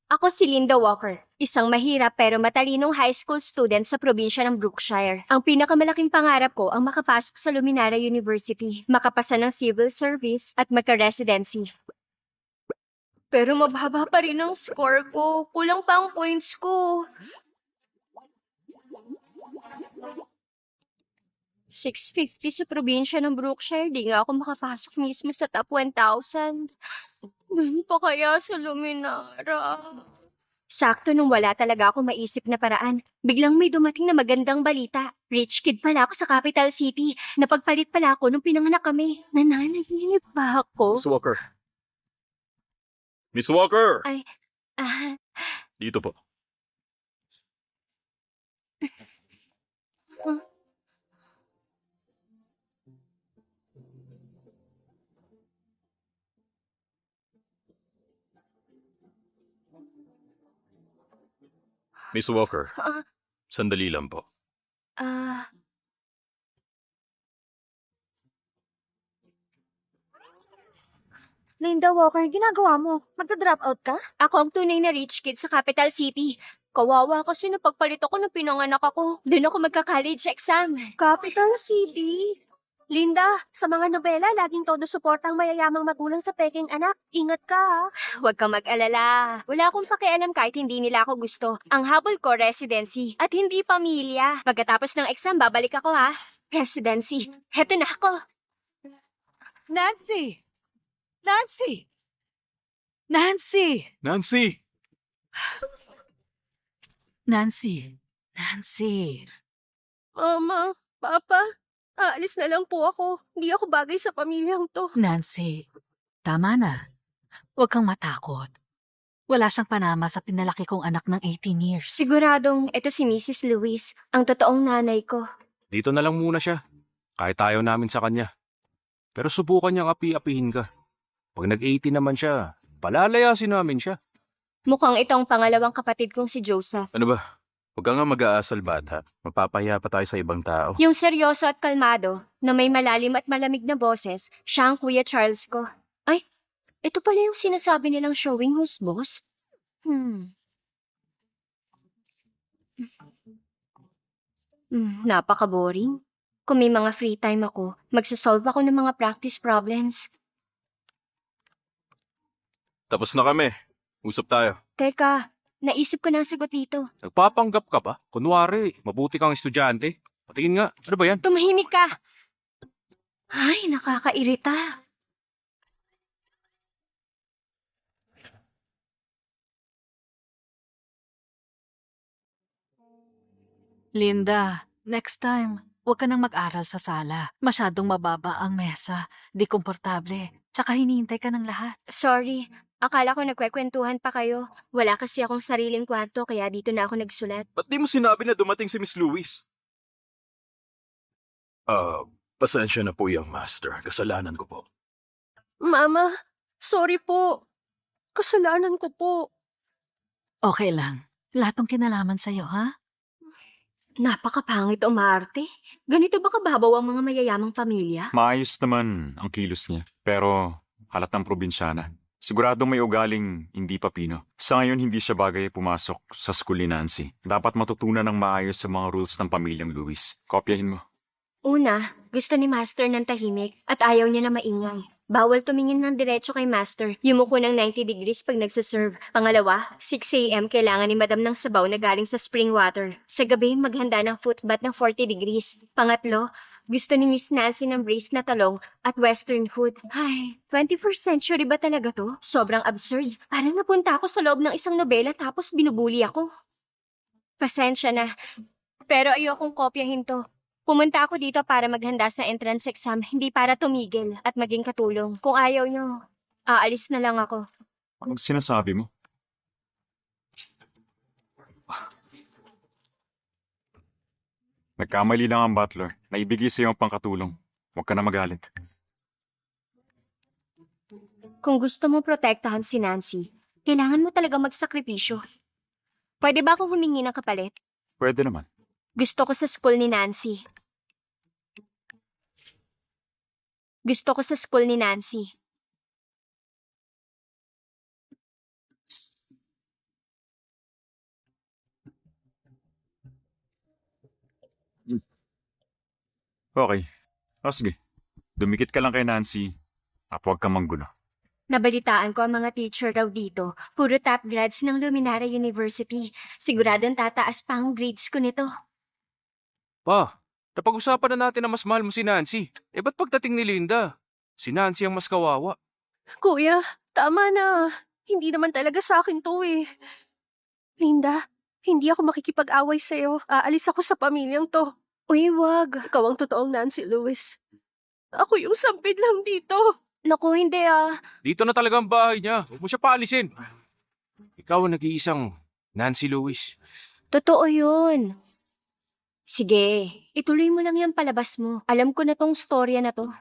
Ako si Linda Walker, isang mahirap pero matalinong high school student sa probinsya ng Brookshire. Ang pinakamalaking pangarap ko ang makapasok sa Luminara University, makapasa ng civil service at magka-residency. Pero mababa pa rin ang score ko. Kulang pa ang points ko. 650 sa probinsya ng Brookshire, di nga ako makapasok mismo sa top 1,000. Ganun pa kaya sa Luminara? Sakto nung wala talaga ako maisip na paraan. Biglang may dumating na magandang balita. Rich kid pala ako sa capital city. Napagpalit pala ako nung pinanganak kami. Nananaginip ba ako? Miss Walker. Miss Walker! Ay, ah, Dito po. huh? Miss Walker, Ah, sandali lang po. ah, Linda Walker, ginagawa mo? Magda-drop out ka? ako ang tunay na rich kid sa capital city. Kawawa kasi napagpalit ako nung pinanganak ako. Doon ako magka-college exam. Capital City? Linda, sa mga nobela, laging todo suporta ang mayayamang magulang sa peking anak. Ingat ka, ha? Huwag kang mag-alala. Wala akong pakialam kahit hindi nila ako gusto. Ang habol ko, residency. At hindi pamilya. Pagkatapos ng exam, babalik ako ha. Residency. Heto na ako. Nancy! Nancy! Nancy! Nancy! Nancy! Nancy! Mama, Papa, aalis na lang po ako. Hindi ako bagay sa pamilyang to. Nancy, tama na. Huwag kang matakot. Wala siyang panama sa pinalaki kong anak ng 18 years. Siguradong ito si Mrs. Lewis, ang totoong nanay ko. Dito na lang muna siya. Kahit ayaw namin sa kanya. Pero subukan niyang api-apihin ka. Pag nag-18 naman siya, palalayasin namin siya. Mukhang itong pangalawang kapatid kong si Joseph. Ano ba? Huwag ka nga mag-aasal, bata. Mapapahiya pa tayo sa ibang tao. Yung seryoso at kalmado, na may malalim at malamig na boses, siya ang Kuya Charles ko. Ay, ito pala yung sinasabi nilang showing who's boss? Napaka-boring. Kung may mga free time ako, magsasolve ako ng mga practice problems. Tapos na kami. Usap tayo. Teka, naisip ko na ang sagot dito. Nagpapanggap ka ba? Kunwari, mabuti kang estudyante. Patingin nga, ano ba yan? Tumahimik ka! Ay, nakakairita. Linda, next time, huwag ka nang mag-aral sa sala. Masyadong mababa ang mesa. Di komportable. Tsaka hinihintay ka ng lahat. Sorry, akala ko nagkwekwentuhan pa kayo. Wala kasi akong sariling kwarto kaya dito na ako nagsulat. Ba't di mo sinabi na dumating si Miss Lewis? Pasensya na po yung master. Kasalanan ko po. Mama, sorry po. Kasalanan ko po. Okay lang. Lahat ng kinalaman sa'yo, ha? Napakapangit umarte. Ganito ba kababaw ang mga mayayamang pamilya? Maayos naman ang kilos niya, pero halatang probinsyana. Siguradong may ugaling hindi Papino. Sa ngayon, hindi siya bagay pumasok sa school ni Nancy. Dapat matutunan ng maayos sa mga rules ng pamilyang Lewis. Kopyahin mo. Una, gusto ni Master ng tahimik at ayaw niya na maingay. Bawal tumingin ng diretso kay Master. Yumuko ng 90 degrees pag nagsaserve. Pangalawa, 6 a.m. kailangan ni Madam ng sabaw na galing sa spring water. Sa gabi, maghanda ng foot bath ng 40 degrees. Pangatlo, gusto ni Miss Nancy ng braised na talong at western food. Ay, 21st century ba talaga to? Sobrang absurd. Parang napunta ako sa loob ng isang nobela tapos binubuli ako. Pasensya na, pero ayokong kopyahin to. Pumunta ako dito para maghanda sa entrance exam, hindi para tumigil at maging katulong. Kung ayaw nyo, aalis na lang ako. Anong sinasabi mo? Nagkamali lang ang butler. Naibigay sa iyo ang pangkatulong. Huwag ka na magalit. Kung gusto mo protektahan si Nancy, kailangan mo talaga magsakripisyo. Pwede ba akong humingi ng kapalit? Pwede naman. Gusto ko sa school ni Nancy. Gusto ko sa school ni Nancy. Okay. O sige, dumikit ka lang kay Nancy at huwag kang manggulo. Nabalitaan ko ang mga teacher raw dito. Puro top grads ng Luminara University. Siguradong tataas pa ang grades ko nito. Pa, napag-usapan na natin na mas mahal mo si Nancy. Ba't pagdating ni Linda? Si Nancy ang mas kawawa. Kuya, tama na. Hindi naman talaga sa akin to eh. Linda, hindi ako makikipag-away sa'yo. Aalis ako sa pamilyang to. Uy, wag. Ikaw ang totoong Nancy Lewis. Ako yung sampid lang dito. Naku, hindi ah. Dito na talaga ang bahay niya. Huwag mo siya paalisin. Ikaw ang nag-iisang Nancy Lewis. Totoo yun. Sige, ituloy mo lang yung palabas mo. Alam ko na tong storya na to.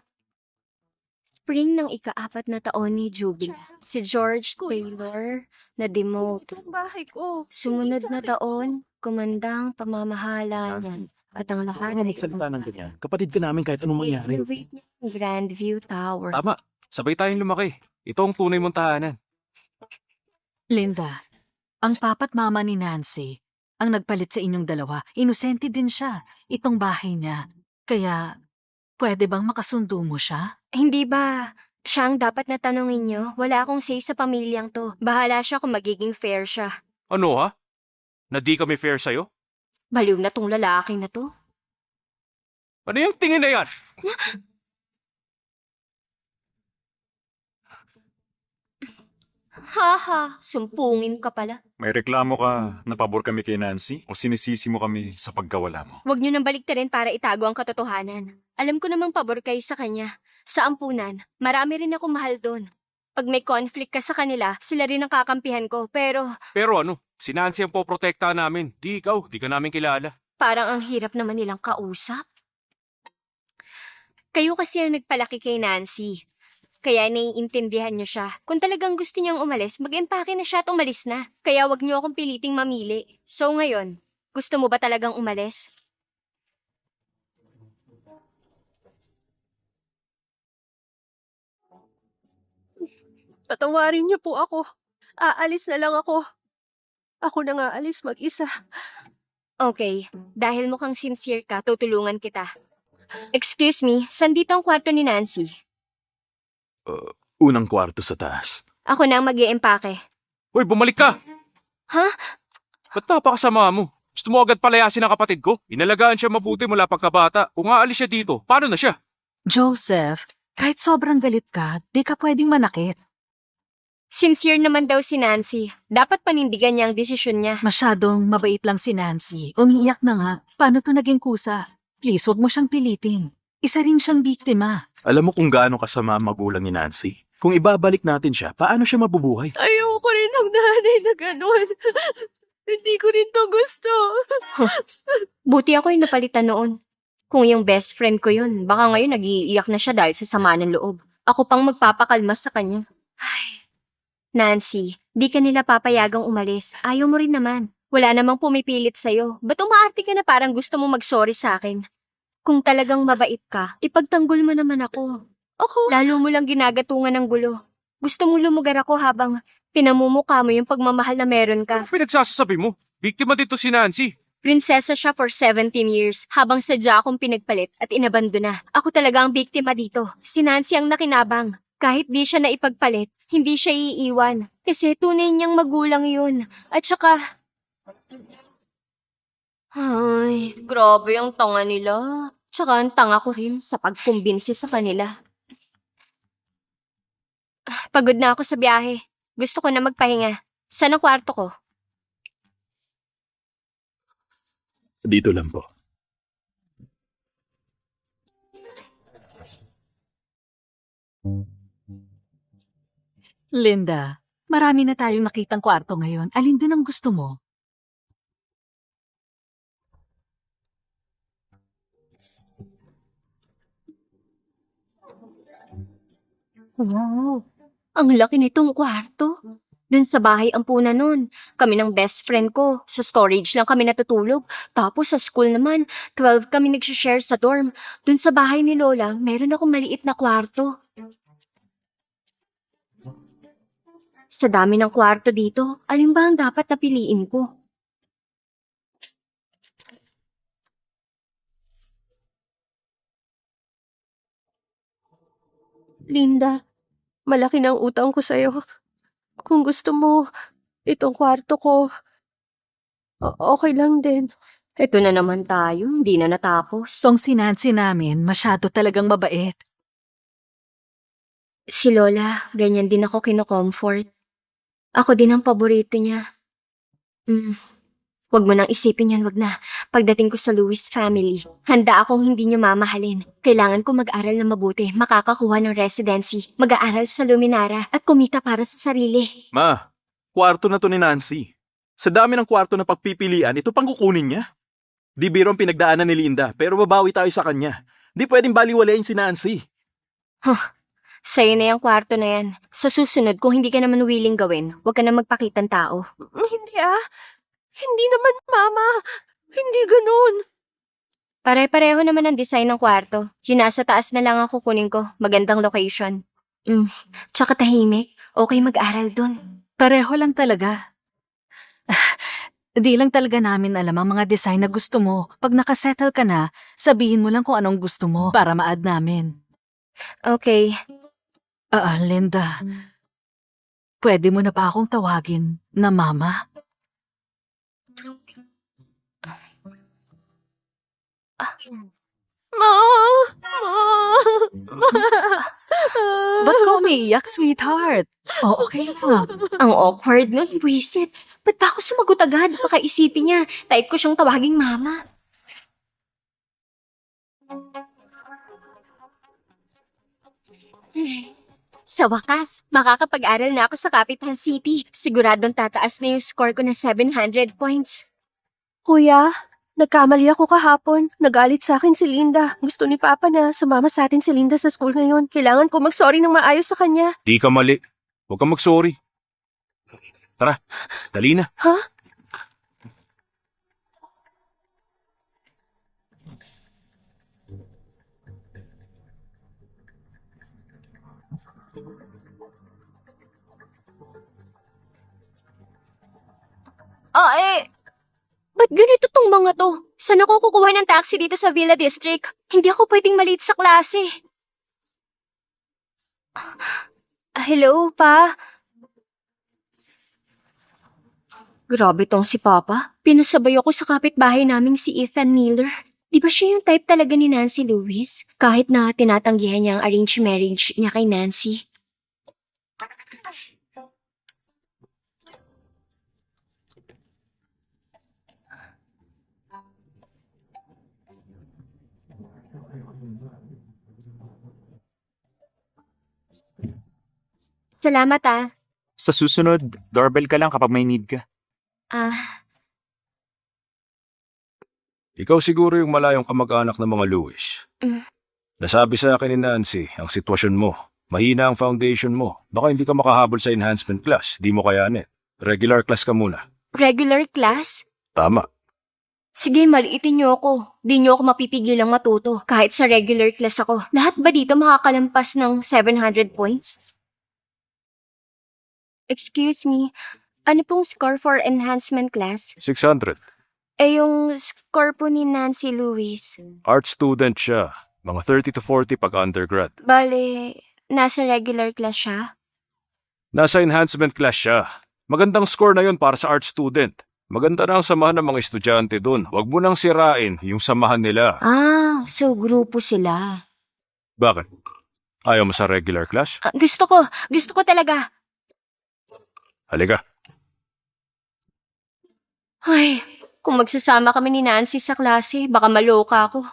Spring ng ika-4 na taon ni Jubilee. Si George Taylor na demote. Ito ang bahay ko. Sumunod Hindi na sa akin. taon, kumandang pamamahala niya. At ang lahat Ano magsalita ng ganyan? Kapatid ka namin kahit anong mangyari. renovate niya ang Grandview Tower. Tama. Sabay tayong lumaki. Ito ang tunay mong tahanan. Linda, ang papa't mama ni Nancy ang nagpalit sa inyong dalawa. Inosente din siya. Itong bahay niya. Kaya, pwede bang makasundo mo siya? Hindi ba siya ang dapat na tanongin niyo? Wala akong say sa pamilyang to. Bahala siya kung magiging fair siya. Ano ha? Na di kami fair sa'yo? Baliw na tong lalaki na to. Ano yung tingin na yan? Haha, sumpungin ka pala. May reklamo ka na pabor kami kay Nancy o sinisisi mo kami sa pagkawala mo? Huwag niyo nang baliktarin para itago ang katotohanan. Alam ko namang pabor kayo sa kanya. Sa ampunan, marami rin akong mahal doon. Pag may conflict ka sa kanila, sila rin ang kakampihan ko. Pero Pero ano, si Nancy ang poprotekta namin. Di ikaw, di ka namin kilala. parang ang hirap naman nilang kausap. Kayo kasi ang nagpalaki kay Nancy. Kaya naiintindihan niyo siya. Kung talagang gusto niyang umalis, mag-empake na siya at umalis na. Kaya wag niyo akong piliting mamili. So ngayon, gusto mo ba talagang umalis? Patawarin niyo po ako. Aalis na lang ako. Ako na nga alis mag-isa. Okay, dahil mukhang sincere ka, tutulungan kita. Excuse me, sandito ang kwarto ni Nancy. Unang kwarto sa taas. Ako na ang mag-iempake. Hoy, bumalik ka! Ha? Ba't napakasama mo? Gusto mo agad palayasin ang kapatid ko? Inalagaan siya mabuti mula pagkabata. Kung aalis siya dito, paano na siya? Joseph, kahit sobrang galit ka, di ka pwedeng manakit. Sincere naman daw si Nancy. Dapat panindigan niya ang desisyon niya. Masyadong mabait lang si Nancy. Umiiyak na nga. Paano to naging kusa? Please, wag mo siyang pilitin. Isa rin siyang biktima. Alam mo kung gaano kasama ang magulang ni Nancy? Kung ibabalik natin siya, paano siya mabubuhay? Ayoko rin ng nanay na gano'n. Hindi ko rin to gusto. Buti ako yung napalitan noon. Kung yung best friend ko yun, baka ngayon nag-iiyak na siya dahil sa sama ng loob. Ako pang magpapakalma sa kanya. Ay. Nancy, di ka nila papayagang umalis. Ayaw mo rin naman. Wala namang pumipilit sa'yo. Ba't umaarte ka na parang gusto mo mag-sorry sa akin? Kung talagang mabait ka, ipagtanggol mo naman ako. Ako, Lalo mo lang ginagatungan ng gulo. Gusto mong lumugar ako habang pinamumukha mo yung pagmamahal na meron ka. Pinagsasasabi mo, biktima dito si Nancy. Prinsesa siya for 17 years habang sadya akong pinagpalit at inabandona. Ako talaga ang biktima dito. Si Nancy ang nakinabang. Kahit di siya na ipagpalit, hindi siya iiwan. Kasi tunay niyang magulang yun. At saka... Ay, grabe ang tanga nila. Tsaka ang tanga ko rin sa pagkumbinsi sa kanila. Pagod na ako sa biyahe. Gusto ko na magpahinga. Saan ang kwarto ko? Dito lang po. Linda, marami na tayong nakitang kwarto ngayon. Alin doon ang gusto mo? Wow, ang laki nitong kwarto. Dun sa bahay ampunan nun, kami ng best friend ko. Sa storage lang kami natutulog. Tapos sa school naman, 12 kami nagsishare sa dorm. Dun sa bahay ni Lola, meron akong maliit na kwarto. Sa dami ng kwarto dito, alin ba ang dapat na piliin ko? Linda, malaki ng utang ko sa'yo. Kung gusto mo, itong kwarto ko, okay lang din. Ito na naman tayo, hindi na natapos. Tong si Nancy namin, masyado talagang mabait. Si Lola, ganyan din ako kino-comfort. Ako din ang paborito niya. Wag mo nang isipin yan, wag na. Pagdating ko sa Lewis family, handa akong hindi niyo mamahalin. Kailangan ko mag-aral na mabuti, makakakuha ng residency, mag-aaral sa Luminara, at kumita para sa sarili. Ma, kwarto na to ni Nancy. Sa dami ng kwarto na pagpipilian, ito pang kukunin niya. Di biro ang pinagdaanan ni Linda, pero babawi tayo sa kanya. Di pwedeng baliwalain si Nancy. Sa'yo na yung kwarto na yan. Sa susunod, kung hindi ka naman willing gawin, wag ka na magpakitang tao. Hindi Hindi naman, Mama. Hindi ganun. Pare-pareho naman ang design ng kwarto. Yung nasa taas na lang ang kukunin ko. Magandang location. Tsaka tahimik. Okay mag-aral dun. Pareho lang talaga. Di lang talaga namin alam ang mga design na gusto mo. Pag nakasettle ka na, sabihin mo lang kung anong gusto mo para ma-add namin. Okay. Linda, pwede mo na ba akong tawagin na Mama? Ba't ka umiiyak, sweetheart? Okay na. Ang awkward nun, buwisit. Ba't ba ako sumagot agad? Baka isipin niya, type ko siyang tawaging mama. Sa wakas, makakapag-aral na ako sa Capital City. Siguradong tataas na yung score ko na 700 points. Kuya, nagkamali ako kahapon. Nagalit sa akin si Linda. Gusto ni Papa na sumama sa atin si Linda sa school ngayon. Kailangan ko mag-sorry ng maayos sa kanya. Di ka mali. Huwag kang mag-sorry. Tara, dali na. Ha? Ba't ganito tong mga to? Saan ako kukuha ng taxi dito sa Villa District? Hindi ako pwedeng maliit sa klase. Hello, Pa? Grabe tong si Papa. Pinasabay ako sa kapitbahay naming si Ethan Miller. Di ba siya yung type talaga ni Nancy Lewis? Kahit na tinatanggihan niya ang arranged marriage niya kay Nancy. Salamat Sa susunod, doorbell ka lang kapag may need ka. Ikaw siguro yung malayong kamag-anak ng mga Lewis. Mm. Nasabi sa akin ni Nancy, ang sitwasyon mo. Mahina ang foundation mo. Baka hindi ka makahabol sa enhancement class. Di mo kayanin. Regular class ka muna. Regular class? Tama. Sige, maliitin niyo ako. Di niyo ako mapipigilang matuto. Kahit sa regular class ako. Lahat ba dito makakalampas ng 700 points? Excuse me, ano pong score for enhancement class? 600. Yung score po ni Nancy Lewis. Art student siya. Mga 30 to 40 pag undergrad. Bale, nasa regular class siya? Nasa enhancement class siya. Magandang score na yun para sa art student. Maganda na ang samahan ng mga estudyante dun. Huwag mo nang sirain yung samahan nila. So grupo sila. Bakit? Ayaw mo sa regular class? Gusto ko talaga. Halika. Ay, kung magsasama kami ni Nancy sa klase, baka maloka ako.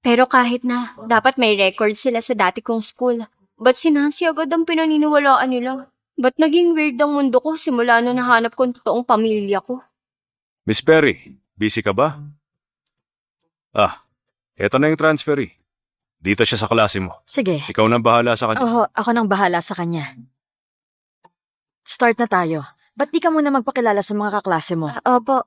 Pero kahit na, dapat may record sila sa dati kong school. Ba't si Nancy agad ang pinaniniwalaan nila? Ba't naging weird ang mundo ko simula nung nahanap ko ang totoong pamilya ko? Miss Perry, busy ka ba? Eto na yung transferee. Dito siya sa klase mo. Sige. Ikaw nang bahala sa kanya. Oo, ako nang bahala sa kanya. Start na tayo. Ba't di ka muna magpakilala sa mga kaklase mo? Opo.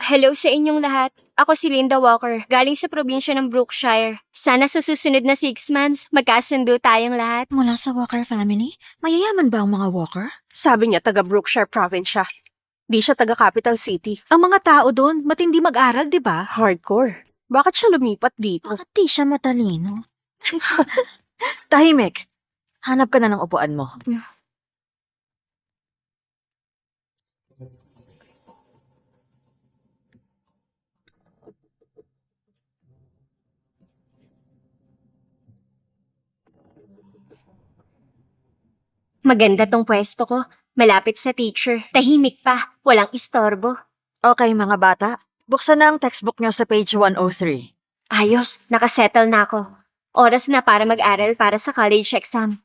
Hello sa inyong lahat. Ako si Linda Walker, galing sa probinsya ng Brookshire. Sana sa susunod na 6 months, magkasundo tayong lahat. Mula sa Walker family? Mayayaman ba ang mga Walker? Sabi niya, taga Brookshire Province siya. Di siya taga Capital City. Ang mga tao doon, matindi mag-aral, di ba? Hardcore. Bakit siya lumipat dito? Bakit di siya matalino? Tahimik. Hanap ka na ng upuan mo. Maganda tong pwesto ko. Malapit sa teacher. Tahimik pa. Walang istorbo. Okay, mga bata. Buksan na ang textbook niyo sa page 103. Ayos, nakasettle na ako. Oras na para mag-aral para sa college exam.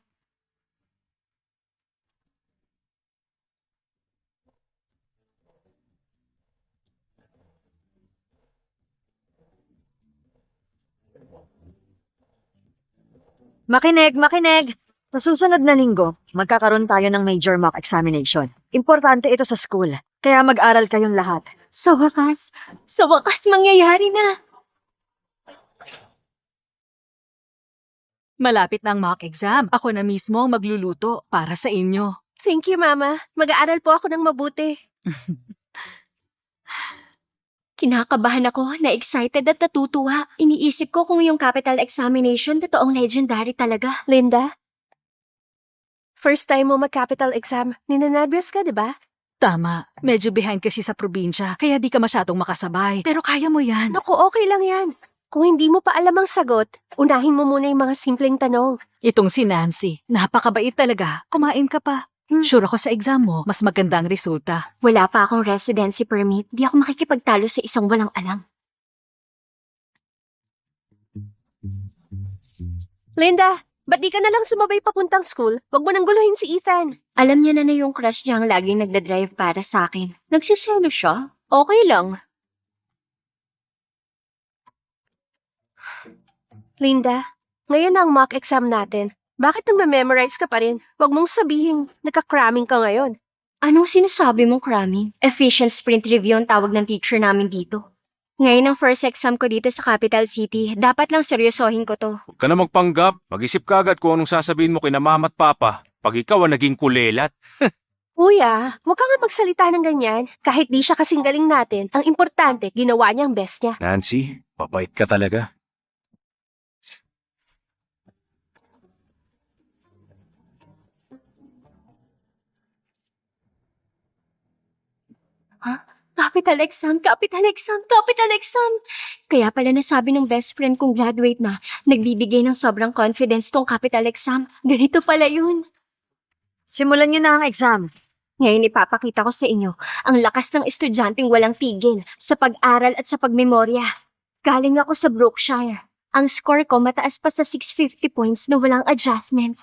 Makinig! Sa susunod na linggo, magkakaroon tayo ng major mock examination. Importante ito sa school, kaya mag-aral kayong lahat. Sa wakas mangyayari na. Malapit na ang mock exam. Ako na mismo ang magluluto para sa inyo. Thank you, Mama. Mag-aaral po ako ng mabuti. Kinakabahan ako, na-excited at natutuwa. Iniisip ko kung yung capital examination totoong legendary talaga. Linda? First time mo mag-capital exam. Ninanabras ka, di ba? Tama, medyo behind kasi sa probinsya, kaya di ka masyadong makasabay. Pero kaya mo yan. Naku, okay lang yan. Kung hindi mo pa alam ang sagot, unahin mo muna yung mga simpleng tanong. Itong si Nancy, napakabait talaga. Kumain ka pa. Sure ako sa exam mo, mas maganda ang resulta. Wala pa akong residency permit. Di ako makikipagtalo sa isang walang alam. Linda, ba't di ka na lang sumabay papuntang school? Huwag mo nang guluhin si Ethan. Alam niya na yung crush niya ang laging nagdadrive para sa akin. Nagsiselo siya? Okay lang. Linda, ngayon na ang mock exam natin. Bakit nagme-memorize ka pa rin? Huwag mong sabihin, nagka-cramming ka ngayon. Anong sinasabi mong cramming? Efficient sprint review ang tawag ng teacher namin dito. Ngayon ang first exam ko dito sa capital city. Dapat lang seryosohin ko to. Huwag ka na magpanggap. Mag-isip ka agad kung anong sasabihin mo kina mama at papa pag ikaw ang naging kulelat. Kuya, huwag ka nga magsalita ng ganyan. Kahit di siya kasing galing natin, ang importante, ginawa niya ang best niya. Nancy, papait ka talaga. Capital exam, capital exam, capital exam. Kaya pala nasabi ng best friend kong graduate na, nagbibigay ng sobrang confidence tong capital exam. Ganito pala yun. Simulan niyo na ang exam. Ngayon ipapakita ko sa inyo ang lakas ng estudyanteng walang tigil sa pag-aral at sa pagmemorya. Galing ako sa Brookshire. Ang score ko mataas pa sa 650 points na walang adjustment.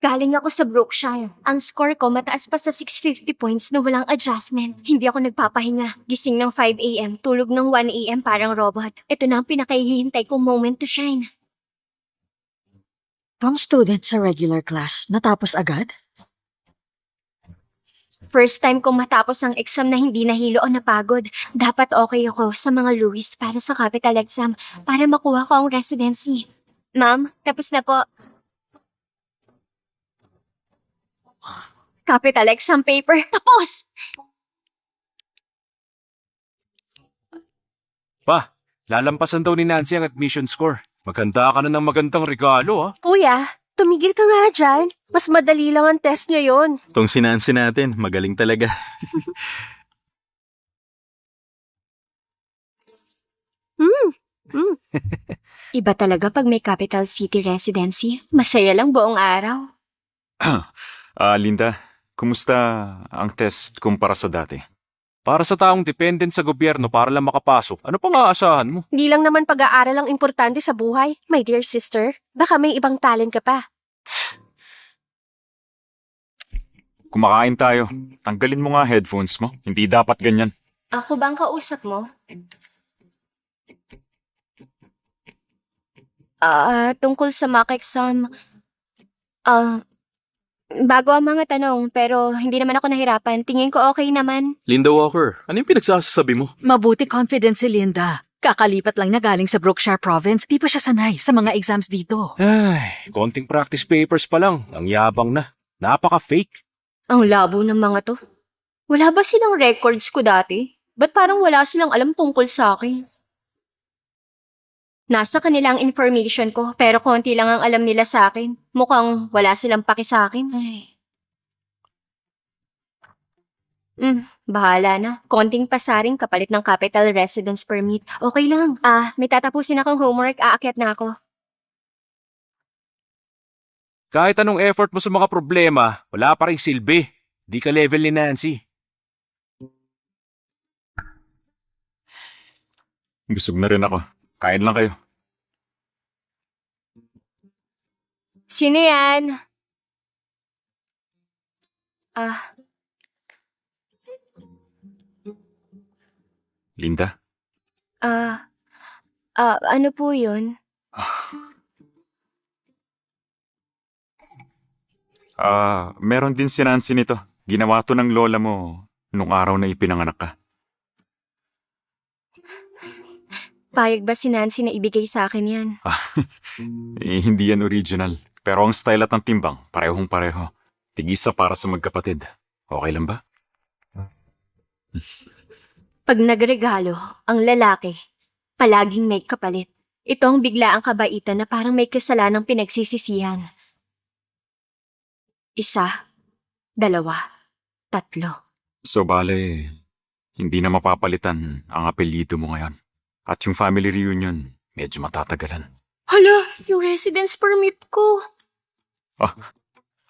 Galing ako sa Brookshire. Ang score ko mataas pa sa 650 points na walang adjustment. Hindi ako nagpapahinga. Gising ng 5 a.m., tulog ng 1 a.m. parang robot. Ito na ang pinakahihintay kong moment to shine. Tom student sa regular class, natapos agad? First time kong matapos ang exam na hindi nahilo o napagod. Dapat okay ako sa mga Louis para sa capital exam para makuha ko ang residency. Ma'am, tapos na po. Capital exam paper. Tapos! Pa, lalampasan daw ni Nancy ang admission score. Maganda ka na ng magandang regalo, ha? Kuya, tumigil ka nga dyan. Mas madali lang ang test ngayon. Tong si Nancy natin, magaling talaga. Iba talaga pag may capital city residency. Masaya lang buong araw. Linda, kumusta ang test kumpara sa dati? Para sa taong dependent sa gobyerno para lang makapasok, ano pang aasahan mo? Hindi lang naman pag-aaral ang importante sa buhay. My dear sister, baka may ibang talent ka pa. Kumakain tayo. Tanggalin mo nga headphones mo. Hindi dapat ganyan. Ako bang kausap mo? Tungkol sa mock exam. Bago ang mga tanong, pero hindi naman ako nahirapan. Tingin ko okay naman. Linda Walker, ano yung pinagsasabi mo? Mabuti confident si Linda. Kakalipat lang na galing sa Brookshire Province. Di pa siya sanay sa mga exams dito. Ay, konting practice papers pa lang. Ang yabang na. Napaka-fake. Ang labo ng mga to. Wala ba silang records ko dati? Ba't parang wala silang alam tungkol sa akin? Nasa kanila ang information ko, pero konti lang ang alam nila sa akin. Mukhang wala silang paki sa akin. Bahala na. Konting pasaring kapalit ng capital residence permit. Okay lang. May tatapusin akong homework, aakyat na ako. Kahit anong effort mo sa mga problema, wala pa rin silbi. Di ka level ni Nancy. Busog na rin ako. Kain lang kayo. Sino yan? Linda? Ano po yun? Meron din si Nancy nito. Ginawa to ng lola mo nung araw na ipinanganak ka. Payag ba si Nancy na ibigay sa akin yan? Hindi yan original. Pero ang style at ang timbang, parehong pareho. Tigisa para sa magkapatid. Okay lang ba? Pag nagregalo, ang lalaki, palaging may kapalit. Ito ang biglaang kabaitan na parang may kasalanang pinagsisisihan. 1, 2, 3. So bale, hindi na mapapalitan ang apelyido mo ngayon. At yung family reunion, medyo matatagalan. Hala, yung residence permit ko.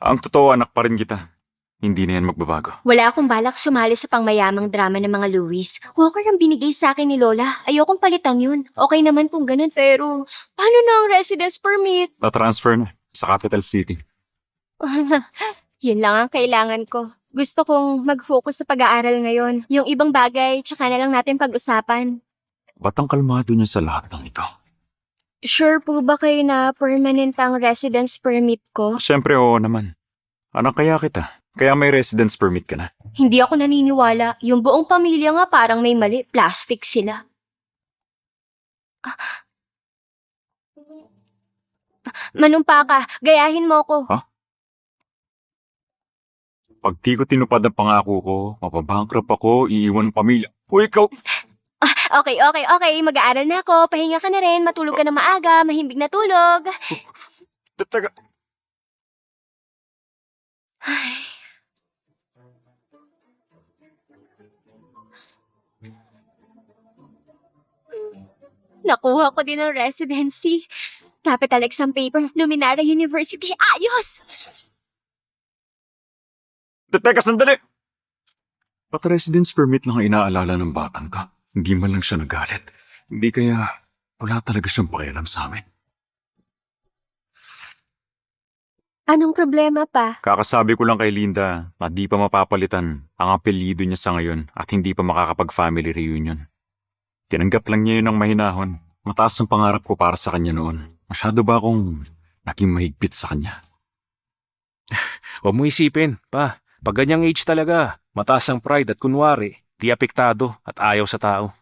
Ang totoo, anak pa rin kita. Hindi na yan magbabago. Wala akong balak sumali sa pangmayamang drama ng mga Louis. Walker ang binigay sa akin ni Lola. Ayokong palitan yun. Okay naman kung ganun, pero paano na ang residence permit? Na-transfer na sa capital city. Yun lang ang kailangan ko. Gusto kong mag-focus sa pag-aaral ngayon. Yung ibang bagay, tsaka na lang natin pag-usapan. Ba't ang kalmado niya sa lahat ng ito? Sure po ba kayo na permanent ang residence permit ko? Siyempre, oo naman. Anak kaya kita. Kaya may residence permit ka na. Hindi ako naniniwala. Yung buong pamilya nga parang may mali. Plastic sila. Manumpa ka. Gayahin mo ko. Pag di ko tinupad ang pangako ko, mapabankrupt ako, iiwan ang pamilya. Uy, ikaw! Okay. Mag-aaral na ako. Pahinga ka na rin. Matulog ka na maaga. Mahimbing na tulog. Taga. Nakuha ko din ang residency. Capital exam paper. Luminara University. Ayos! Teka, sandali! Ba't residence permit lang ang inaalala ng batang ka? Hindi man lang siya nagalit. Hindi kaya wala talaga siyang pakialam sa amin. Anong problema pa? Kakasabi ko lang kay Linda na di pa mapapalitan ang apelyido niya sa ngayon at hindi pa makakapag-family reunion. Tinanggap lang niya yun ng mahinahon. Mataas ang pangarap ko para sa kanya noon. Masyado ba akong naging mahigpit sa kanya? Huwag mo isipin, pa. Pag ganyang age talaga, mataas ang pride at kunwari, di apektado at ayaw sa tao.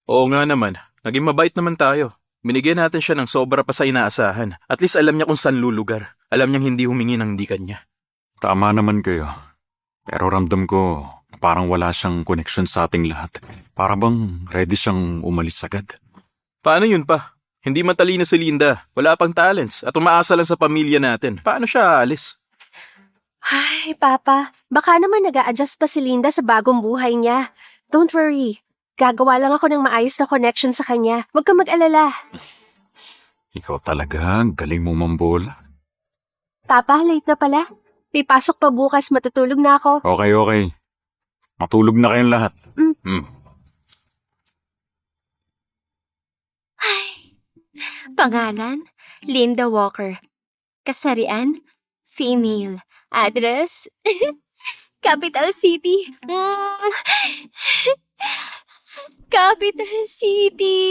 Oo nga naman. Naging mabait naman tayo. Binigyan natin siya ng sobra pa sa inaasahan. At least alam niya kung saan lulugar. Alam niyang hindi humingi ng hindi kanya. Tama naman kayo. Pero ramdam ko na parang wala siyang connection sa ating lahat. Para bang ready siyang umalis agad. Paano yun pa? Hindi matalino si Linda. Wala pang talents at umaasa lang sa pamilya natin. Paano siya aalis? Ay, Papa. Baka naman nag-a-adjust pa si Linda sa bagong buhay niya. Don't worry. Gagawa lang ako ng maayos na connection sa kanya. Huwag kang mag-alala. Ikaw talaga, ang galing mo mambola. Papa, late na pala. May pasok pa bukas, matutulog na ako. Okay. Matulog na kayong lahat. Pangalan, Linda Walker. Kasarian, female. Address, Capital City. Capital City.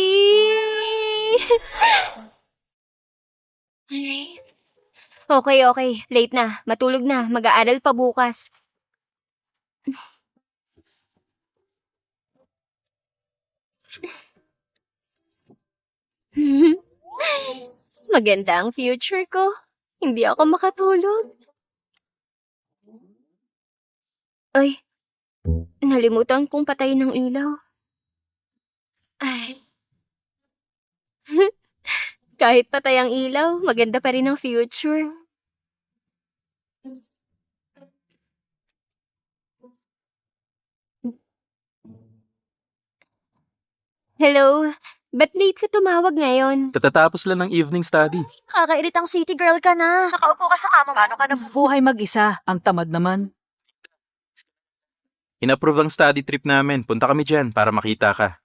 Okay. Late na. Matulog na. Mag-aaral pa bukas. Maganda ang future ko. Hindi ako makatulog. Ay, nalimutan kong patayin ng ilaw. Ay. Kahit patay ang ilaw, maganda pa rin ang future. Hello? Ba't late ka tumawag ngayon? Katatapos lang ng evening study. Kakairitang city girl ka na. Nakaupo ka sa kama mo. Paano ka na Buhay mag-isa. Ang tamad naman. Inapprove ang study trip namin. Punta kami dyan para makita ka.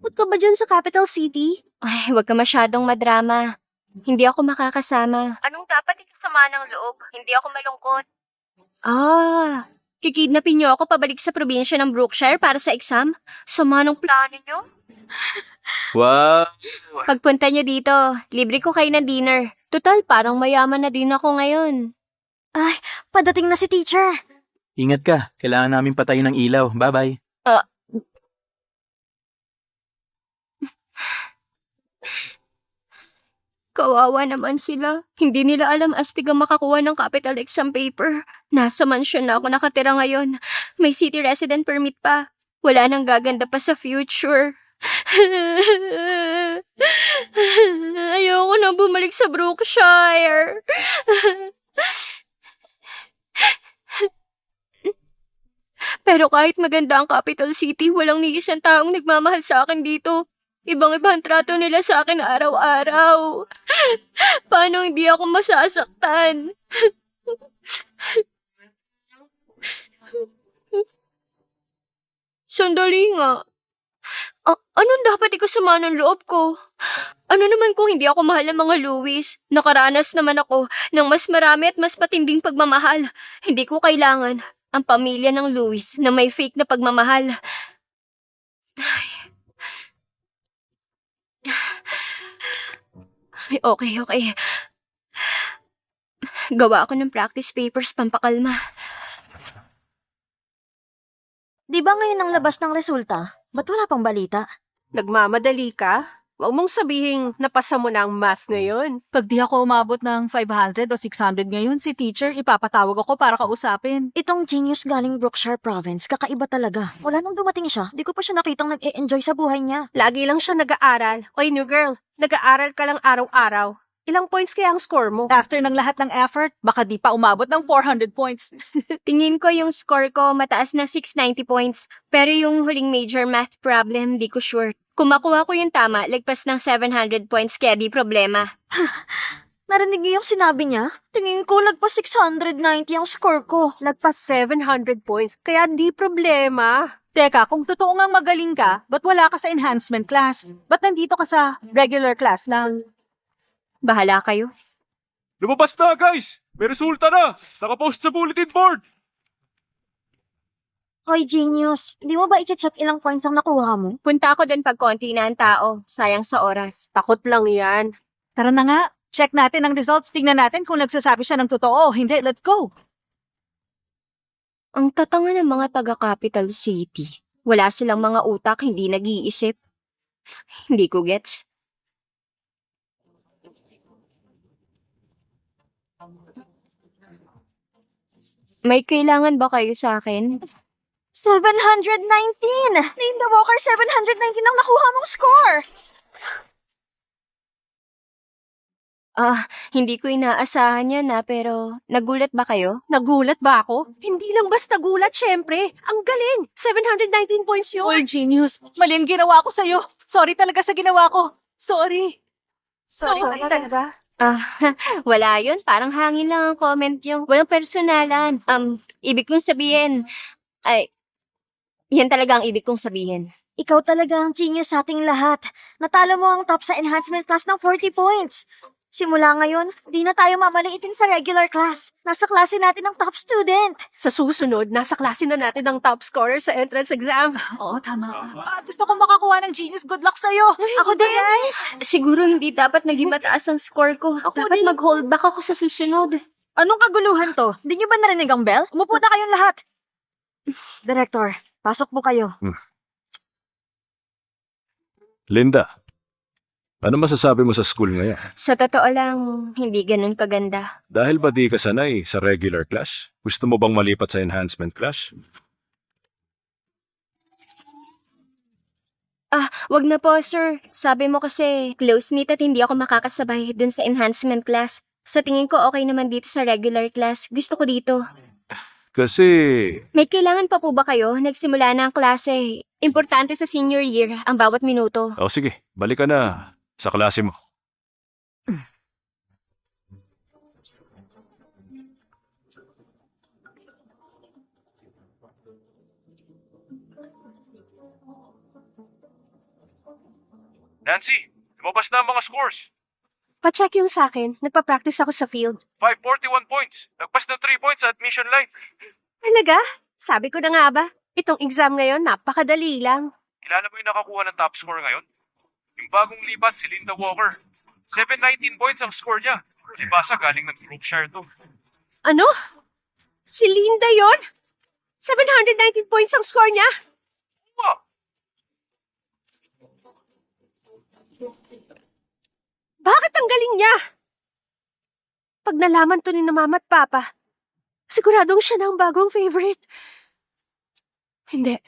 Put ka ba dyan sa capital city? Ay, huwag ka masyadong madrama. Hindi ako makakasama. Anong dapat ikasama ng loob? Hindi ako malungkot. Kikidnapin niyo ako pabalik sa probinsya ng Brookshire para sa exam? Sama ng plano niyo? Wow! Pagpunta niyo dito, libre ko kayo ng dinner. Total, parang mayaman na din ako ngayon. Padating na si teacher. Ingat ka. Kailangan namin patayin ng ilaw. Bye-bye. Kawawa naman sila. Hindi nila alam astig ang makakuha ng capital exam paper. Nasa mansyon na ako nakatira ngayon. May city resident permit pa. Wala nang gaganda pa sa future. Ayoko na bumalik sa Brookshire. Pero kahit maganda ang capital city, walang ni isang taong nagmamahal sa akin dito. Ibang-iba ang trato nila sa akin araw-araw. Paano hindi ako masasaktan? Sandali nga. Anong dapat ikasama ng loob ko? Ano naman kung hindi ako mahal ng mga Louis? Nakaranas naman ako ng mas marami at mas patinding pagmamahal. Hindi ko kailangan ang pamilya ng Louis na may fake na pagmamahal. Okay. Gawa ako ng practice papers pampakalma. Di ba ngayon ang labas ng resulta? Ba't wala pang balita? Nagmamadali ka? Huwag mong sabihing napasa mo na ang math ngayon. Pag di ako umabot ng 500 o 600 ngayon, si teacher, ipapatawag ako para kausapin. Itong genius galing Brookshire Province, kakaiba talaga. Wala nang dumating siya, di ko pa siya nakitang nag-e-enjoy sa buhay niya. Lagi lang siya nag-aaral. Oy, new girl, nag-aaral ka lang araw-araw. Ilang points kaya ang score mo? After ng lahat ng effort, baka di pa umabot ng 400 points. Tingin ko yung score ko mataas na 690 points. Pero yung huling major math problem, di ko sure. Kung makuha ko yung tama, lagpas ng 700 points kaya di problema. Narinig niyo yung sinabi niya? Tingin ko lagpas 690 ang score ko. Lagpas 700 points, kaya di problema. Teka, kung totoo ngang magaling ka, ba't wala ka sa enhancement class? Ba't nandito ka sa regular class lang? Bahala kayo. Lumabas na, guys! May resulta na! Nakapost sa bulletin board! Hoy, genius. Di mo ba i-chat ilang points ang nakuha mo? Punta ako dun pag konti na ang tao. Sayang sa oras. Takot lang yan. Tara na nga, check natin ang results. Tingnan natin kung nagsasabi siya ng totoo. Hindi, let's go. Ang tatanga ng mga taga-capital city. Wala silang mga utak, hindi nag-iisip. Hindi ko gets. May kailangan ba kayo sa akin? 719! Linda Walker, 719 ang nakuha mong score! Hindi ko inaasahan yan pero nagulat ba kayo? Nagulat ba ako? Hindi lang basta gulat, syempre. Ang galing! 719 points yun! Oy, genius. Mali ang ginawa ko sa'yo. Sorry talaga sa ginawa ko. Sorry. Sorry talaga. Wala yun. Parang hangin lang ang comment yung walang personalan. Ibig kong sabihin, yan talaga ang ibig kong sabihin. Ikaw talaga ang genius sa ating lahat. Natalo mo ang top sa enhancement class ng 40 points. Simula ngayon, di na tayo mamaliitin sa regular class. Nasa klase natin ang top student. Sa susunod, nasa klase na natin ang top scorer sa entrance exam. Oo, tama ka. Gusto ko makakuha ng genius. Good luck sa'yo. Ako din, guys. Siguro hindi dapat naging mataas ang score ko. Dapat mag-hold back ako sa susunod. Anong kaguluhan to? Di niyo ba narinig ang bell? Umupo na kayong lahat. Director, pasok po kayo. Linda, ano masasabi mo sa school ngayon? Sa totoo lang, hindi ganun kaganda. Dahil ba di ka sanay sa regular class? Gusto mo bang malipat sa enhancement class? Wag na po, sir. Sabi mo kasi close-knit at hindi ako makakasabay dun sa enhancement class. Sa tingin ko okay naman dito sa regular class. Gusto ko dito. Kasi, May kailangan pa po ba kayo? Nagsimula na ang klase. Importante sa senior year ang bawat minuto. sige, balik ka na sa klase mo. Nancy, lumabas na ang mga scores. Pa-check yung sa akin. Nagpa-practice ako sa field. 541 points. Nagpas na 3 points sa admission line. Talaga? Sabi ko na nga ba? Itong exam ngayon, napakadali lang. Kilala mo yung nakakuha ng top score ngayon? Yung bagong lipat, si Linda Walker. 719 points ang score niya. Si Basa galing ng Brookshire to. Ano? Si Linda yon? 719 points ang score niya? Wow! Bakit ang galing niya? Pag nalaman to ni na mama at papa, siguradong siya na ang bagong favorite. Hindi.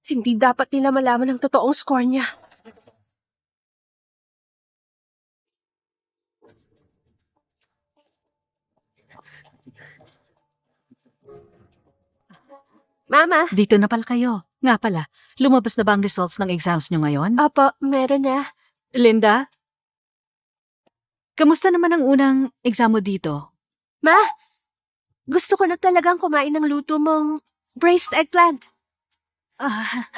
Hindi dapat nila malaman ang totoong score niya. Mama? Dito na pala kayo. Nga pala, lumabas na ba ang results ng exams nyo ngayon? Apo, meron na. Linda? Kamusta naman ang unang exam mo dito? Ma, gusto ko na talagang kumain ng luto mong braised eggplant. Ah,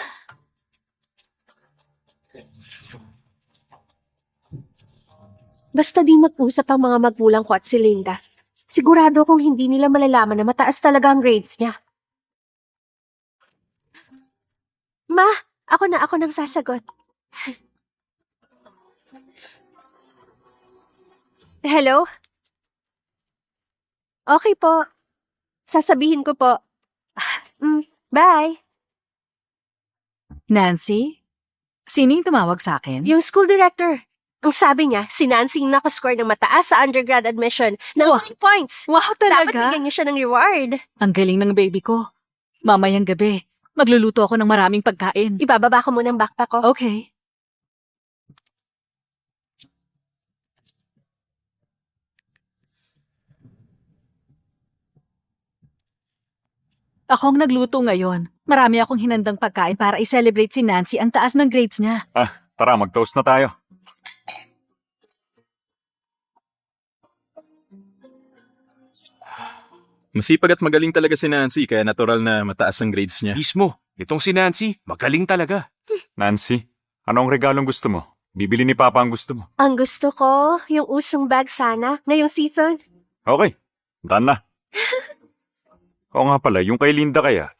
Basta di mag-usap ang mga magulang ko at si Linda. Sigurado kong hindi nila malalaman na mataas talaga ang grades niya. Ma, ako nang sasagot. Hello? Okay po. Sasabihin ko po. Bye. Nancy? Sino yung tumawag sa akin? Yung school director. Ang sabi niya, si Nancy yung nakascore ng mataas sa undergrad admission ng Wow. 9 points. Wow, Dapat talaga? bigyan niyo siya ng reward. Ang galing ng baby ko. Mamayang gabi, magluluto ako ng maraming pagkain. Ibababa ko muna ang backpack ko. Okay. Ako ang nagluto ngayon. Marami akong hinandang pagkain para i-celebrate si Nancy ang taas ng grades niya. Tara, mag-toast na tayo. Masipag at magaling talaga si Nancy, kaya natural na mataas ang grades niya. Mismo, itong si Nancy, magaling talaga. Nancy, anong regalong gusto mo? Bibili ni Papa ang gusto mo. Ang gusto ko, yung usong bag sana, ngayong season. Okay, done na. Oo nga pala, yung kay Linda kaya.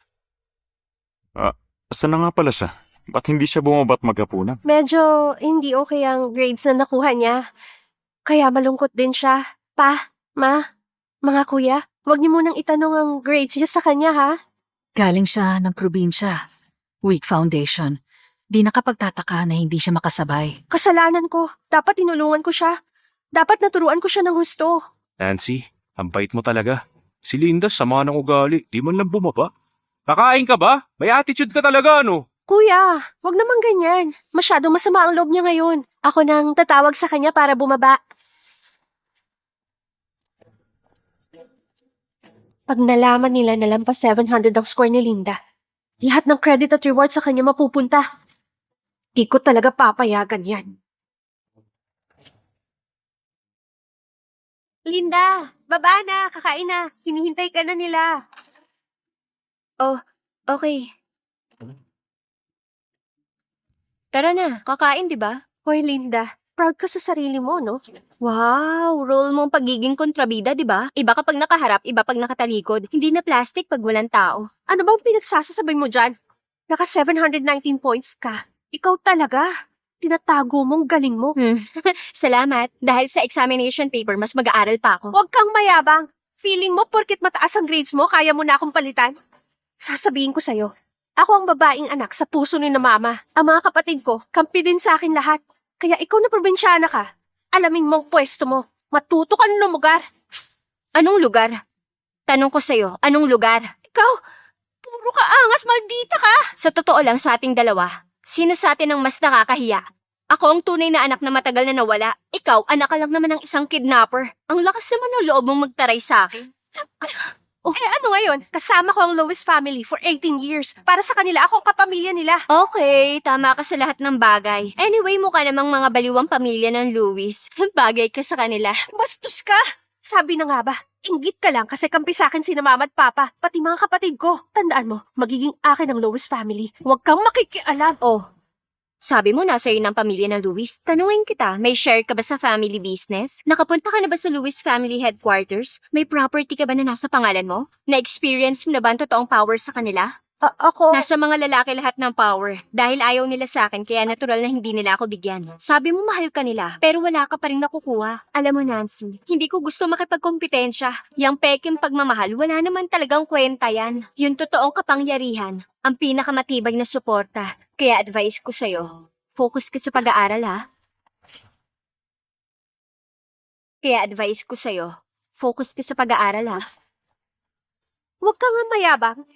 Saan na nga pala siya? Ba't hindi siya bumabat maghapunan? Medyo hindi okay ang grades na nakuha niya. Kaya malungkot din siya. Pa, ma, mga kuya, huwag niyo munang itanong ang grades niya sa kanya, ha? Galing siya ng probinsya. Weak foundation. Di nakapagtataka na hindi siya makasabay. Kasalanan ko. Dapat tinulungan ko siya. Dapat naturuan ko siya ng husto. Nancy, ang bait mo talaga. Si Linda, sama ng ugali. Di man lang bumaba. Kakain ka ba? May attitude ka talaga, ano? Kuya, wag naman ganyan. Masyadong masama ang loob niya ngayon. Ako nang tatawag sa kanya para bumaba. Pag nalaman nila na lampas 700 ang score ni Linda, lahat ng credit at reward sa kanya mapupunta. Di ko talaga papayagan yan. Linda, baba na, kakain na. Hinihintay ka na nila. Oh, okay. Tara na, kakain, di ba? Hoy, Linda, proud ka sa sarili mo, no? Wow, role mo ang pagiging kontrabida, di ba? Iba kapag nakaharap, iba pag nakatalikod. Hindi na plastic pag walang tao. Ano bang pinagsasasabay mo dyan? Naka 719 points ka. Ikaw talaga. Tinatago mong galing mo. Salamat. Dahil sa examination paper, mas mag-aaral pa ako. Huwag kang mayabang. Feeling mo porkit mataas ang grades mo, kaya mo na akong palitan? Sasabihin ko sa'yo, ako ang babaeng anak sa puso ni na mama. Ang mga kapatid ko, kampi din sa akin lahat. Kaya ikaw na probinsyana ka. Alamin mo ang pwesto mo. Matuto ka ng lumugar. Anong lugar? Tanong ko sa'yo, anong lugar? Ikaw, Puro ka angas, maldita ka! Sa totoo lang sa ating dalawa, sino sa atin ang mas nakakahiya? Ako ang tunay na anak na matagal na nawala. Ikaw, anak ka lang naman ng isang kidnapper. Ang lakas naman ng loob mong magtaray sa akin. Ano ngayon? Kasama ko ang Lewis family for 18 years. Para sa kanila, akong kapamilya nila. Okay, tama ka sa lahat ng bagay. Anyway, mukha namang mga baliwang pamilya ng Louis. Bagay ka sa kanila. Bastos ka! Sabi na nga ba, inggit ka lang kasi kampi sa akin sina mama at papa, pati mga kapatid ko. Tandaan mo, magiging akin ang Lewis family. Huwag kang makikialam. Oh, sabi mo nasa iyo ng pamilya ng Louis. Tanungin kita, may share ka ba sa family business? Nakapunta ka na ba sa Louis family headquarters? May property ka ba na nasa pangalan mo? Na-experience mo na ba ang totoong power sa kanila? Ako... Nasa mga lalaki lahat ng power. Dahil ayaw nila sa akin, kaya natural na hindi nila ako bigyan. Sabi mo mahal ka nila, pero wala ka pa rin nakukuha. Alam mo, Nancy, hindi ko gusto makipagkompetensya. Yang peking pagmamahal, wala naman talagang kwenta yan. Yung totoong kapangyarihan, ang pinakamatibay na suporta. Kaya advice ko sa'yo, focus ka sa pag-aaral, ha? Kaya advice ko sa'yo, focus ka sa pag-aaral, ha? Huwag ka nga mayabang.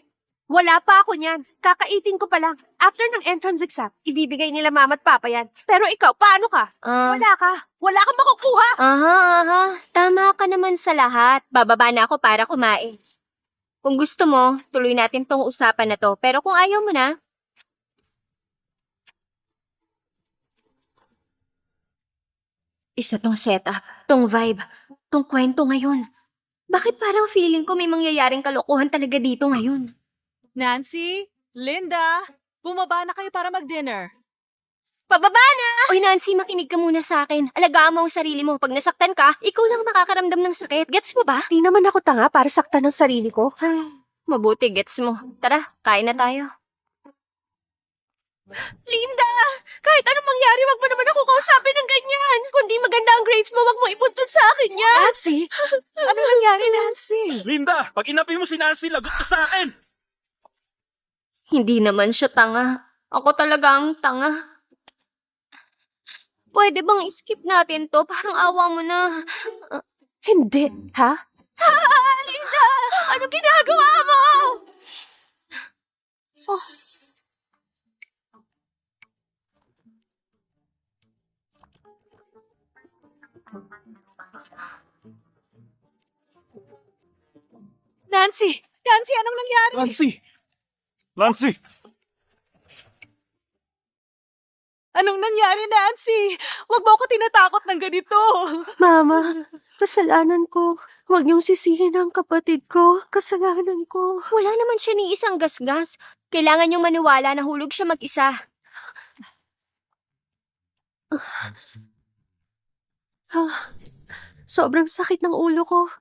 Wala pa ako niyan. Kakaitin ko pa lang. After ng entrance exam, ibibigay nila mama at papa yan. Pero ikaw, paano ka? Wala ka. Wala kang makukuha. Aha. Tama ka naman sa lahat. Bababa na ako para kumain. Kung gusto mo, tuloy natin tong usapan na to. Pero kung ayaw mo na, isa tong setup, tong vibe, tong kwento ngayon. Bakit parang feeling ko may mangyayaring kalokohan talaga dito ngayon? Nancy? Linda? Bumaba na kayo para mag-dinner. Pababa na! Oy Nancy, makinig ka muna sa akin. Alagaan mo ang sarili mo. Pag nasaktan ka, ikaw lang makakaramdam ng sakit. Gets mo ba? Di naman ako tanga para saktan ng sarili ko. Mabuti, gets mo. Tara, kain na tayo. Linda! Kahit anong mangyari, wag mo naman ako kausapin ng ganyan. Kung di maganda ang grades mo, wag mo ipuntun sa akin yan. Nancy? Ano nangyari, Nancy? Linda, pag inapi mo si Nancy, lagot ka sa akin! Hindi naman siya tanga. Ako talaga ang tanga. Pwede bang skip natin to? Parang awa mo na. Hindi, ha? Linda! Ano ginagawa mo? Oh. Nancy! Nancy, anong nangyari? Nancy! Nancy! Anong nangyari, Nancy? Huwag mo ako tinatakot ng ganito. Mama, kasalanan ko. Huwag niyong sisihin ang kapatid ko. Kasalanan ko. Wala naman siya ni isang gasgas. Kailangan niyong maniwala na hulog siya mag-isa. Sobrang sakit ng ulo ko.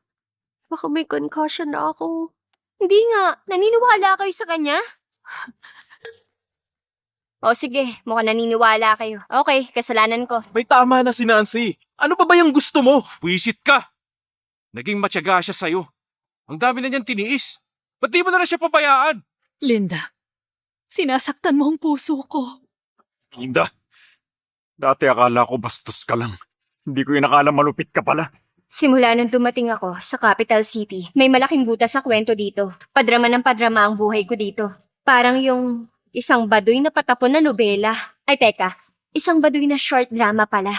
Baka may concussion na ako. Hindi nga. Naniniwala kayo sa kanya? O sige, mukhang naniniwala kayo. Okay, kasalanan ko. May tama na si Nancy. Ano pa ba yung gusto mo? Puisit ka! Naging matyaga siya sa'yo. Ang dami na niyang tiniis. Ba't di mo na lang siya pabayaan? Linda, sinasaktan mo ang puso ko. Linda, dati akala ko bastos ka lang. Hindi ko inakala malupit ka pala. Simula nung dumating ako sa capital city, may malaking butas sa kwento dito. Padrama ng padrama ang buhay ko dito. Parang yung isang baduy na patapon na nobela. Ay teka, isang baduy na short drama pala.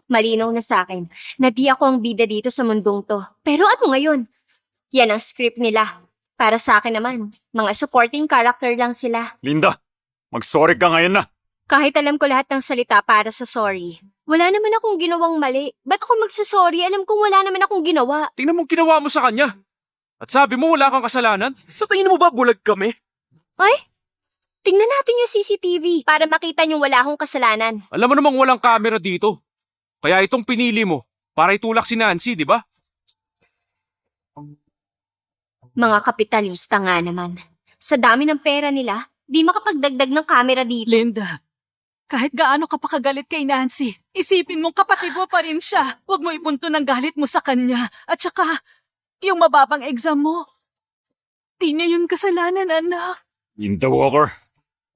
Malinaw na sa akin na di ako ang bida dito sa mundong to. Pero ano ngayon? Yan ang script nila. Para sa akin naman, mga supporting character lang sila. Linda, mag-sorry ka ngayon na. Kahit alam ko lahat ng salita para sa sorry, wala naman akong ginawang mali. Ba't ako magsasorry? Alam kong wala naman akong ginawa. Tingnan mong ginawa mo sa kanya. At sabi mo wala kang kasalanan? Sa tingin mo ba bulag kami? Ay, tingnan natin yung CCTV para makita niyong wala akong kasalanan. Alam mo namang walang camera dito. Kaya itong pinili mo para itulak si Nancy, di ba? Mga kapitalista nga naman. Sa dami ng pera nila, di makapagdagdag ng camera dito. Linda, kahit gaano ka pa kagalit kay Nancy, isipin mong kapatid mo pa rin siya. Huwag mo ipunto ng galit mo sa kanya. At saka, yung mababang exam mo, di niya yun kasalanan, anak. Linda Walker,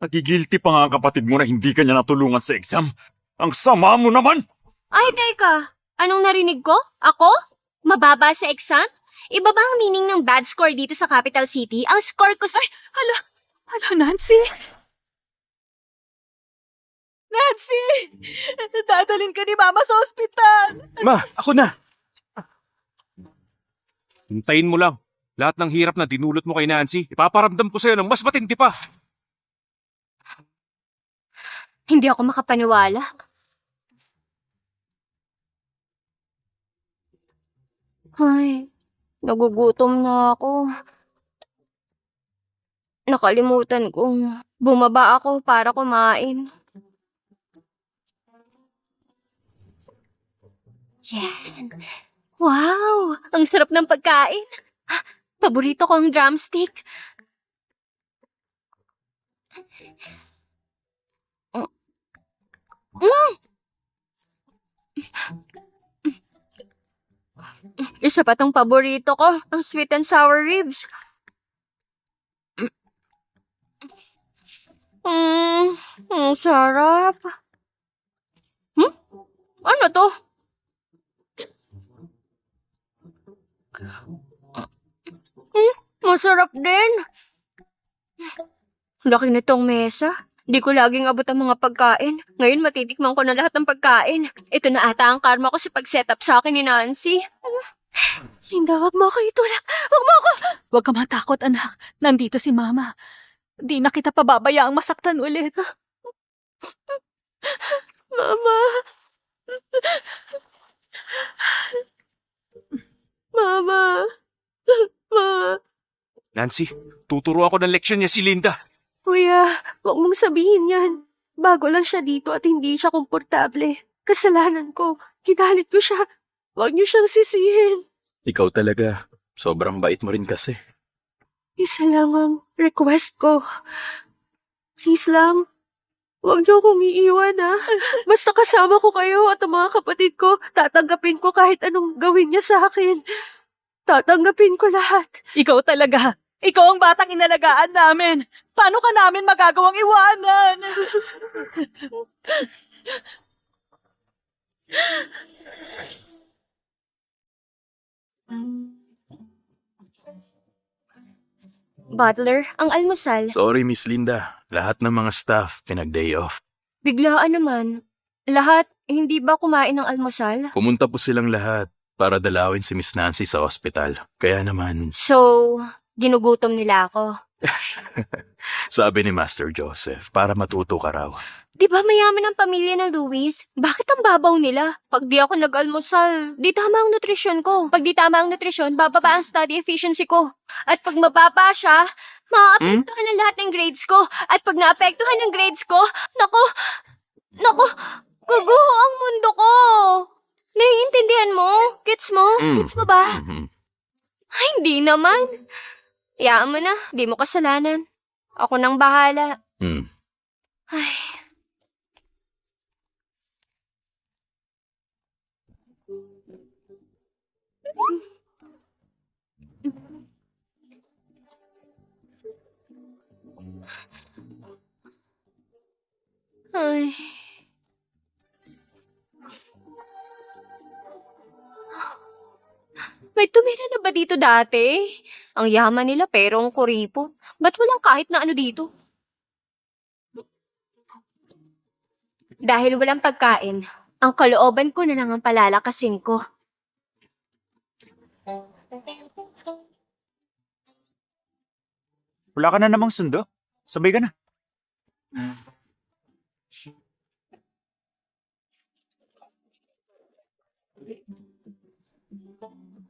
nagigilty pa nga ang kapatid mo na hindi ka niya natulungan sa exam. Ang sama mo naman! Ay, teka. Anong narinig ko? Ako? Mababa sa exam? Iba ba ang meaning ng bad score dito sa capital city? Ang score ko sa... Hala, Ano, Nancy? Nancy! Dadalhin ka ni Mama sa ospital! Ma, ako na! Hintayin mo lang. Lahat ng hirap na dinulot mo kay Nancy, ipaparamdam ko sa'yo ng mas matindi pa. Hindi ako makapaniwala. Ay, nagugutom na ako. Nakalimutan kong bumaba ako para kumain. Yan. Wow! Ang sarap ng pagkain. Ah, paborito ko ang drumstick. Mm. Isa pa tong paborito ko, ang sweet and sour ribs. Ang sarap. Ano to? Masarap din. Laki nitong mesa. Di ko laging abot ang mga pagkain. Ngayon matitikman ko na lahat ng pagkain. Ito na ata ang karma ko sa pag-setup sa akin ni Nancy. Linda, wag mo ako itulak. Wag mo ako! Huwag ka matakot, anak. Nandito si Mama. Di na kita pababayaang masaktan ulit. Mama. Mama. Ma. Nancy, tuturo ako ng leksyon niya si Linda. Kuya, wag mong sabihin yan. Bago lang siya dito at hindi siya komportable. Kasalanan ko. Ginalit ko siya. Wag niyo siyang sisihin. Ikaw talaga. Sobrang bait mo rin kasi. Isa lang ang request ko. Please lang. Huwag niyo akong iiwan, ha? Basta kasama ko kayo at ang mga kapatid ko, tatanggapin ko kahit anong gawin niya sa akin. Tatanggapin ko lahat. Ikaw talaga. Ikaw ang batang inalagaan namin. Paano ka namin magagawang iwanan? Butler, ang almusal. Sorry, Miss Linda. Lahat ng mga staff pinag-day off. Biglaan naman. Lahat, hindi ba kumain ng almusal? Pumunta po silang lahat para dalawin si Miss Nancy sa ospital. Kaya naman, So, ginugutom nila ako. sabi ni Master Joseph, para matuto ka raw. Di ba mayaman ang pamilya ng Luis? Bakit ang babaw nila? Pag di ako nag-almusal, di tama ang nutrisyon ko. Pag di tama ang nutrisyon, bababa ang study efficiency ko. At pag mababa siya, maaapektuhan ang lahat ng grades ko. At pag naapektuhan ng grades ko, naku, guguho ang mundo ko. Naiintindihan mo? Gets mo? Gets mo ba? Ay, hindi naman. Iyaan mo na, di mo kasalanan. Ako nang bahala. Ay. Ay. May tumira na ba dito dati? Ang yaman nila pero ang kuripot. Ba't walang kahit na ano dito? Dahil walang pagkain, ang kalooban ko na lang ang palalakasin ko. Wala ka na namang sundo. Sabay ka na.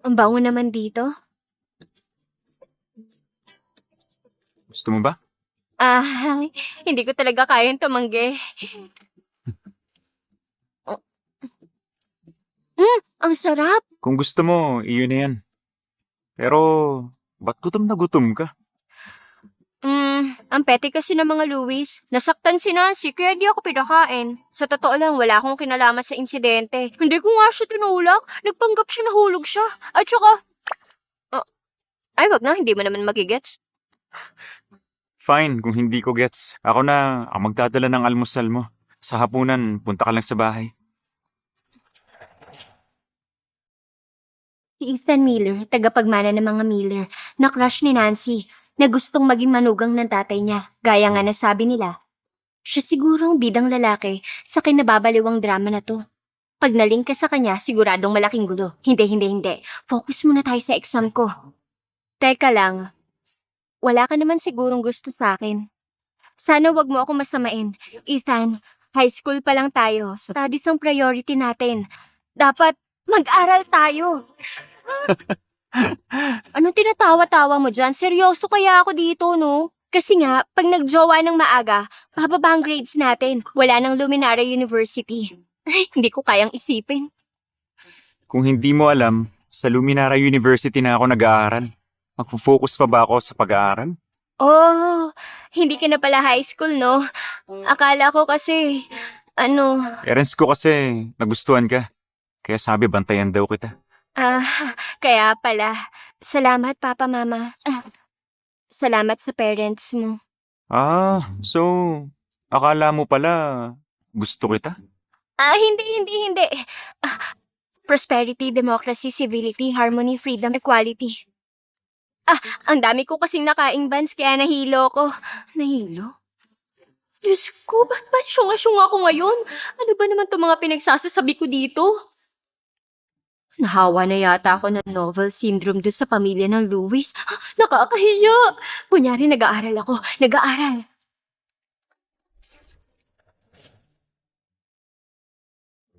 Ang bango naman dito. Gusto mo ba? Hindi ko talaga kayang tumanggi. Ang sarap. Kung gusto mo, iyon na yan. Pero, ba't gutom na gutom ka? Ang petty kasi ng mga Luis. Nasaktan si Nancy kaya di ako pinakain. Sa totoo lang, wala akong kinalaman sa insidente. Hindi ko nga siya tinulak. Nagpanggap siya, nahulog siya. At saka... ay, wag na. Hindi mo naman magigets. Fine, kung hindi ko gets. Ako na ang magdadala ng almusal mo. Sa hapunan, punta ka lang sa bahay. Si Ethan Miller, tagapagmana ng mga Miller, na crush ni Nancy. na gustong maging manugang ng tatay niya. Gaya nga nasabi nila, siya siguro ang bidang lalaki sa kinababaliwang drama na to. Pag naling ka sa kanya, siguradong malaking gulo. Hindi. Focus muna tayo sa exam ko. Teka lang, wala ka naman sigurong gusto sa akin. Sana wag mo ako masamain. Ethan, high school pa lang tayo. Studies ang priority natin. Dapat mag-aral tayo. Anong tinatawa-tawa mo dyan? Seryoso kaya ako dito, no? Kasi nga, pag nagjowa ng maaga, bababa ang grades natin. Wala nang Luminaria University. Ay, hindi ko kayang isipin. Kung hindi mo alam, sa Luminara University na ako nag-aaral. Magfo-focus pa ba ako sa pag-aaral? Oh, hindi ka na pala high school, no? Akala ko kasi, Parents ko kasi nagustuhan ka. Kaya sabi bantayan daw kita. kaya pala. Salamat, Papa, Mama. Salamat sa parents mo. So, akala mo pala gusto kita? Hindi. Prosperity, democracy, civility, harmony, freedom, equality. Ang dami ko kasing nakaing bans kaya nahilo ko. Nahilo? Diyos ko, ba't ba syunga-syunga ako ngayon? Ano ba naman itong mga pinagsasasabi ko dito? Nahawa na yata ako ng novel syndrome doon sa pamilya ng Louis. Nakakahiya! Kunyari, nag-aaral ako. Nag-aaral.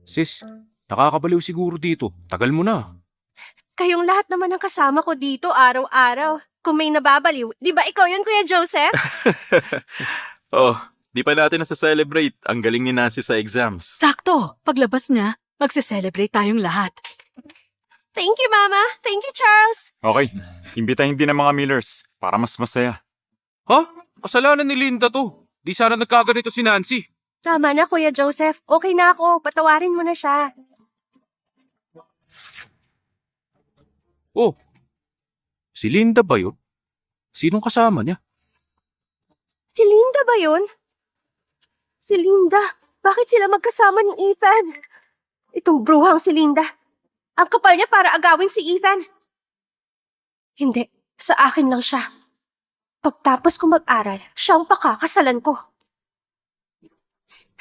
Sis, nakakabaliw siguro dito. Tagal mo na. Kayong lahat naman ng kasama ko dito araw-araw. Kung may nababaliw, di ba ikaw yun, Kuya Joseph? Oh, di pa natin nasa-celebrate. Ang galing ni Nancy sa exams. Sakto, paglabas niya, magse-celebrate tayong lahat. Thank you, Mama. Thank you, Charles. Okay, imbitahin din ang mga Millers para mas masaya. Ha? Kasalanan ni Linda to. Di sana nagkaganito si Nancy. Tama na, Kuya Joseph. Okay na ako. Patawarin mo na siya. Oh, si Linda ba yun? Sinong kasama niya? Si Linda ba yun? Si Linda? Bakit sila magkasama ni Ethan? Itong bruhang si Linda. Ang kapal niya para agawin si Ethan. Hindi, sa akin lang siya. Pagtapos ko mag-aral, siya ang pakakasalan ko.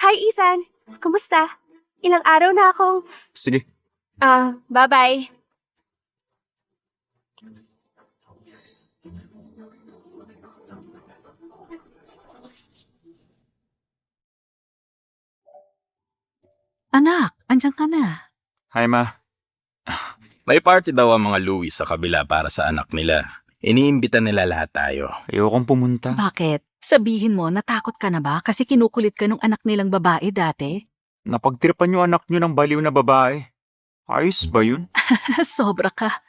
Hi, Ethan. Kumusta? Ilang araw na akong... Sige, Bye-bye. Anak, andyan ka na. hi ma. May party daw ang mga Louis sa kabila para sa anak nila. Iniimbita nila lahat tayo. Ayokong pumunta. Bakit? Sabihin mo, natakot ka na ba kasi kinukulit ka nung anak nilang babae dati? Napagtripan yung anak nyo ng baliw na babae. Ayos ba yun? Sobra ka.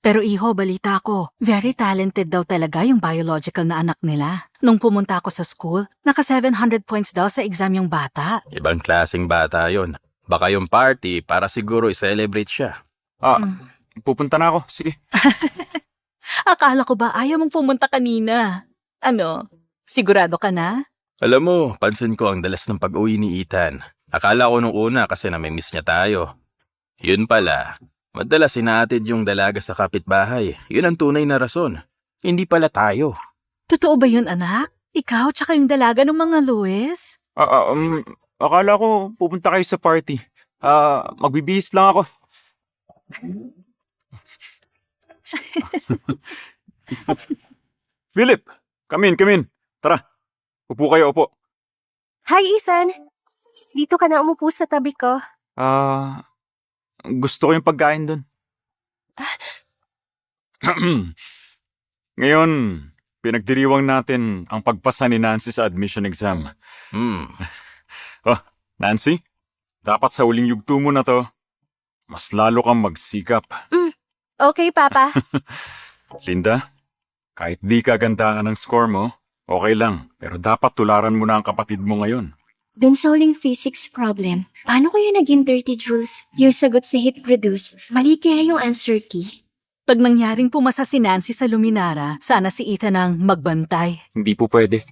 Pero iho, balita ko, very talented daw talaga yung biological na anak nila. Nung pumunta ako sa school, naka 700 points daw sa exam yung bata. Ibang klaseng bata yon. Baka yung party para siguro i-celebrate siya. Pupunta na ako. Sige. Akala ko ba ayaw mong pumunta kanina? Ano, sigurado ka na? Alam mo, pansin ko ang dalas ng pag-uwi ni Ethan. Akala ko nung una kasi namimiss niya tayo. Yun pala, madalas inaatid yung dalaga sa kapitbahay. Yun ang tunay na rason. Hindi pala tayo. Totoo ba yun, anak? Ikaw tsaka yung dalaga ng mga Louis? Akala ko pupunta kayo sa party. Magbibihis lang ako. Philip, come in. Tara, upo kayo, upo. Hi, Ethan. Dito ka na umupo sa tabi ko. Gusto ko yung pagkain doon. Ngayon, pinagdiriwang natin ang pagpasa ni Nancy sa admission exam. Nancy, dapat sa huling yugto mo na to, mas lalo kang magsikap. Okay, Papa. Linda, kahit di kagandahan ng score mo, okay lang. Pero dapat tularan mo na ang kapatid mo ngayon. Dun sa huling physics problem, paano kaya naging 30 joules yung sagot sa heat produce? Mali kaya yung answer key? Pag nangyaring pumasa si Nancy sa Luminara, sana si Ethan ang magbantay. Hindi po pwede.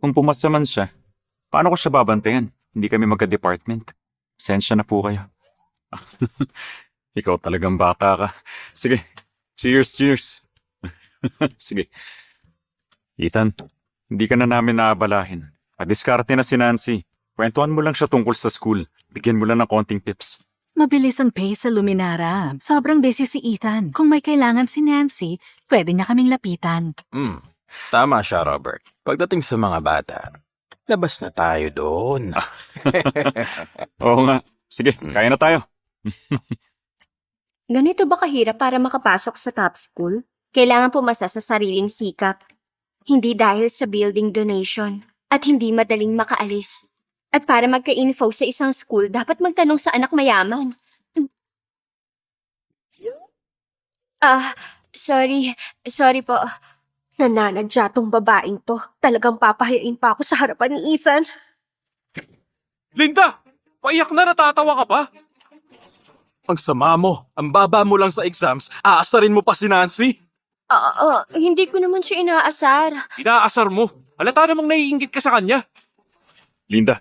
Kung pumasa man siya, paano ko siya babantayan? Hindi kami magka-department. Sensya na po kayo. Ikaw talagang bata ka. Sige, cheers, cheers. Sige. Ethan, hindi ka na namin naabalahin. Padiskarte na si Nancy. Kwentuhan mo lang siya tungkol sa school. Bigyan mo lang ng konting tips. Mabilis ang pace sa Luminara. Sobrang busy si Ethan. Kung may kailangan si Nancy, pwede niya kaming lapitan. Tama siya, Robert. Pagdating sa mga bata, labas na tayo doon. Oo nga. Sige, kaya na tayo. Ganito ba kahirap para makapasok sa top school? Kailangan pumasa sa sariling sikap. Hindi dahil sa building donation. At hindi madaling makaalis. At para magka-info sa isang school, dapat magtanong sa anak mayaman. Sorry. Sorry po. Nananadya tong babaeng to. Talagang papahayain pa ako sa harapan ni Ethan. Linda! Paiyak na, natatawa ka pa? Ang sama mo. Ang baba mo lang sa exams, aasarin mo pa si Nancy. Hindi ko naman siya inaasar. Inaasar mo. Halata namang naiinggit ka sa kanya. Linda,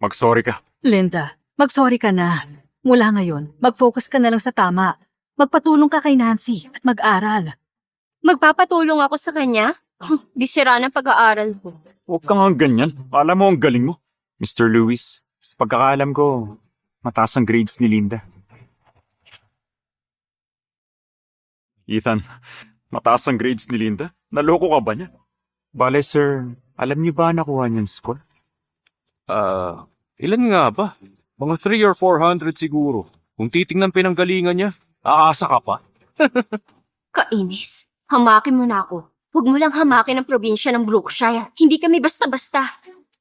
mag-sorry ka. Linda, mag-sorry ka na. Mula ngayon, mag-focus ka na lang sa tama. Magpatulong ka kay Nancy at mag-aral. Magpapatulong ako sa kanya? Di sira ng pag-aaral ko. Huwag ka nga ganyan. Alam mo ang galing mo. Mr. Lewis, sa pagkakaalam ko, mataas ang grades ni Linda. Ethan, mataas ang grades ni Linda? Naloko ka ba niya? Bale, sir, alam niyo ba nakuha niyang score? Ilan nga ba? Mga 3 or 400 siguro. Kung titingnan pinanggalingan niya, aasa ka pa. Kainis. Hamakin mo na ako. Huwag mo lang hamakin ang probinsya ng Brookshire. Hindi kami basta-basta.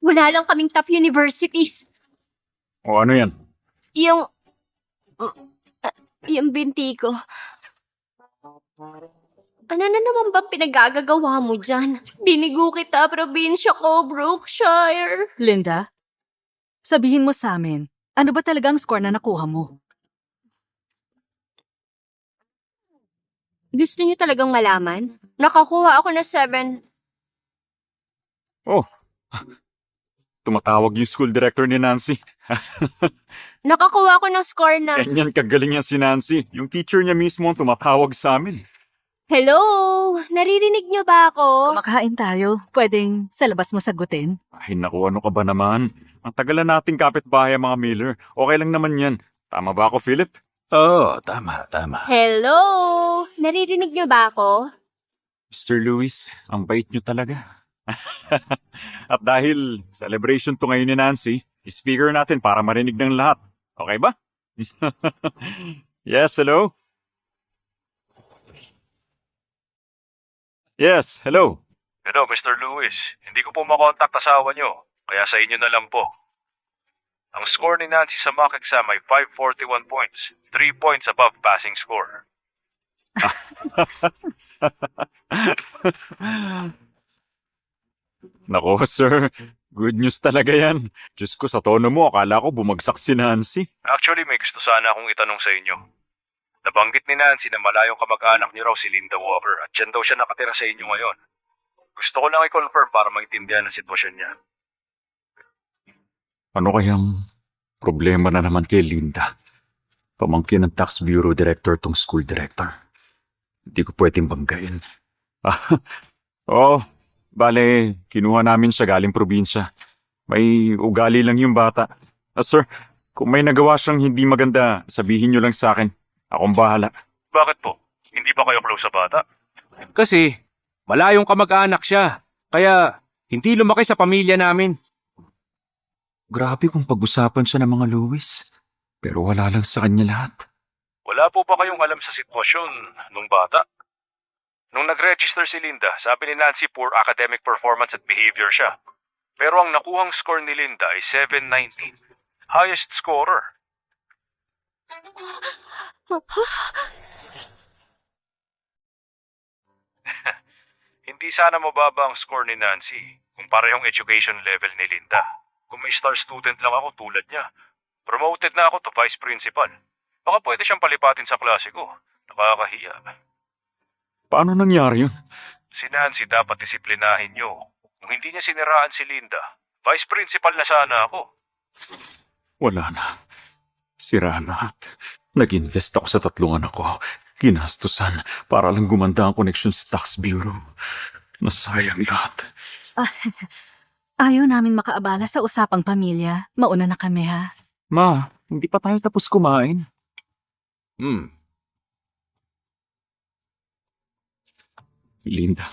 Wala lang kaming top universities. O ano yan? Yung binti ko. Ano na naman ba pinagagagawa mo dyan? Binigo kita, probinsya ko, Brookshire. Linda, sabihin mo sa amin, ano ba talaga ang score na nakuha mo? Gusto niyo talagang malaman? Nakakuha ako ng 7. Oh, tumatawag yung school director ni Nancy. Nakakuha ako ng score na... Ganyan kagaling yan si Nancy. Yung teacher niya mismo ang tumatawag sa amin. Hello? Naririnig niyo ba ako? Kumakain tayo. Pwedeng sa labas mo sagutin. Ay naku, ano ka ba naman? Ang tagalan nating kapitbahay mga Miller. Okay lang naman yan. Tama ba ako, Philip? Oo, tama. Hello? Naririnig niyo ba ako? Mr. Lewis, ang bait niyo talaga. At dahil celebration to ngayon ni Nancy, speaker natin para marinig ng lahat. Okay ba? Yes, hello? Yes, hello. Hello, Mr. Lewis. Hindi ko po makontak asawa niyo, kaya sa inyo na lang po. Ang score ni Nancy sa mock exam ay 541 points, 3 points above passing score. Nako, sir. Good news talaga yan. Diyos ko, sa tono mo, akala ko bumagsak si Nancy. Actually, may gusto sana akong itanong sa inyo. Nabanggit ni Nancy na malayong kamag-anak niyo raw si Linda Walker at dyan daw siya nakatira sa inyo ngayon. Gusto ko lang i-confirm para maintindihan ang sitwasyon niya. Ano kayang problema na naman kay Linda? Pamangkin ng tax bureau director tong school director. Hindi ko pwedeng banggain. Bale, kinuha namin siya galing probinsya. May ugali lang yung bata. Sir, kung may nagawa siyang hindi maganda, sabihin niyo lang sa akin. Akong bahala. Bakit po? Hindi ba kayo close sa bata? Kasi, malayong kamag-anak siya. Kaya, hindi lumaki sa pamilya namin. Grabe kung pag-usapan siya ng mga Lewis. Pero wala lang sa kanya lahat. Wala po ba kayong alam sa sitwasyon nung bata? Nung nag-register si Linda, sabi ni Nancy poor academic performance at behavior siya. Pero ang nakuhang score ni Linda ay 719. Highest scorer. Hindi sana mababa ang score ni Nancy kung parehong education level ni Linda. Kung may star student lang ako tulad niya, promoted na ako to vice principal. Baka pwede siyang palipatin sa klase ko. Nakakahiya. Paano nangyari yun? Si Nancy dapat disiplinahin niyo. Kung hindi niya siniraan si Linda, vice principal na sana ako. Wala na. Sira lahat. Nag-invest ako sa 3 anak ko. Ginastusan para lang gumanda ang connection sa tax bureau. Nasayang lahat. Ayaw namin makaabala sa usapang pamilya. Mauna na kami, ha? Ma, hindi pa tayo tapos kumain. Linda.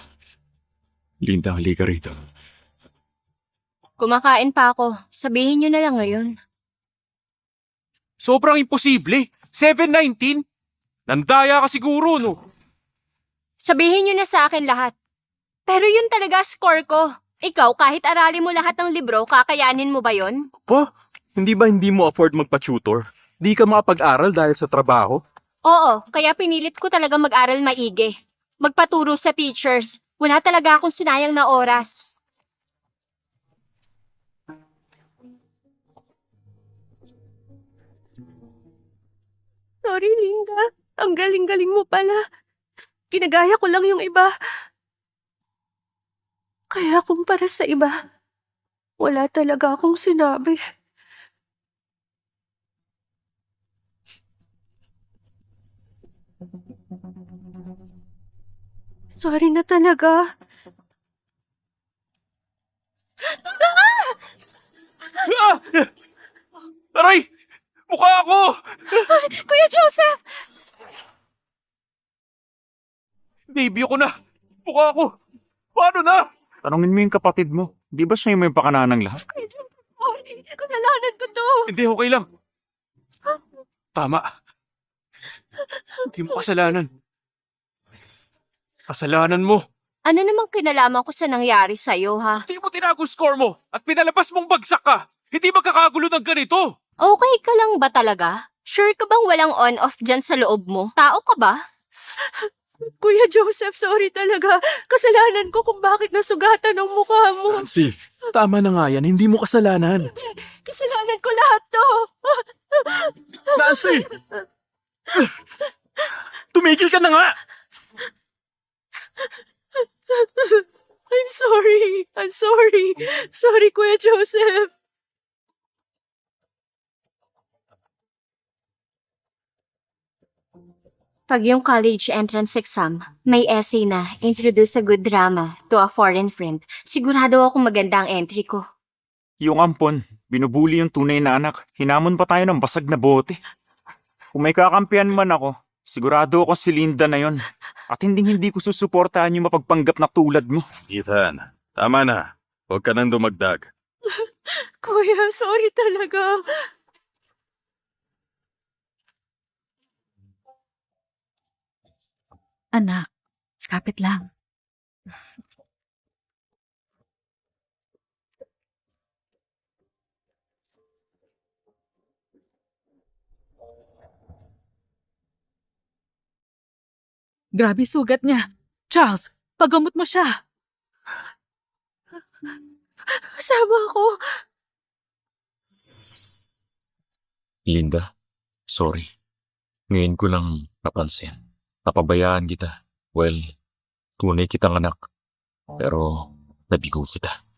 Linda, halika rito. Kumakain pa ako. Sabihin niyo na lang ngayon. Sobrang imposible. 719? Nandaya ka siguro, no? Sabihin niyo na sa akin lahat. Pero yun talaga score ko. Ikaw, kahit aralin mo lahat ng libro, kakayanin mo ba yon? Pa, hindi ba hindi mo afford magpa-tutor? Di ka makapag-aral dahil sa trabaho? Oo, kaya pinilit ko talaga mag-aral maigi. Magpaturo sa teachers. Wala talaga akong sinayang na oras. Sorry, Linda. Ang galing-galing mo pala. Ginagaya ko lang yung iba. Kaya kumpara sa iba, wala talaga akong sinabi. Sorry na talaga. Aray! Mukha ako! Kuya Joseph! Debut ko na! Mukha ako! Paano na? Tanungin mo yung kapatid mo. Di ba siya yung may pakana ng lahat? Sorry, kasalanan ko to. Hindi, okay lang. Tama. Hindi mo kasalanan. Kasalanan mo. Ano namang kinalaman ko sa nangyari sa'yo, ha? Hindi mo tinago score mo at pinalabas mong bagsak ka. Hindi magkakagulo ng ganito. Okay ka lang ba talaga? Sure ka bang walang on-off dyan sa loob mo? Tao ka ba? Kuya Joseph, sorry talaga. Kasalanan ko kung bakit nasugatan ang mukha mo. Nancy, tama na nga yan. Hindi mo kasalanan. Kasalanan ko lahat to. Nancy! Tumigil ka na nga! I'm sorry. I'm sorry. Sorry, Kuya Joseph. Pag yung college entrance exam, may essay na, Introduce a Good Drama to a Foreign Friend, sigurado ako maganda ang entry ko. Yung ampon, binubuli yung tunay na anak. Hinamon pa tayo ng basag na bote. Kung may kakampihan man ako, sigurado ako si Linda na yon. At hindi ko susuportahan yung mapagpanggap na tulad mo. Ethan, tama na. Huwag ka nang dumagdag. Kuya, sorry talaga. Anak, kapit lang. Grabe sugat niya. Charles, pagamot mo siya. Kasama ako. Linda, sorry. Ngayon ko lang napansin. Napabayaan kita. Well, tunay kitang anak. Pero, nabigo kita.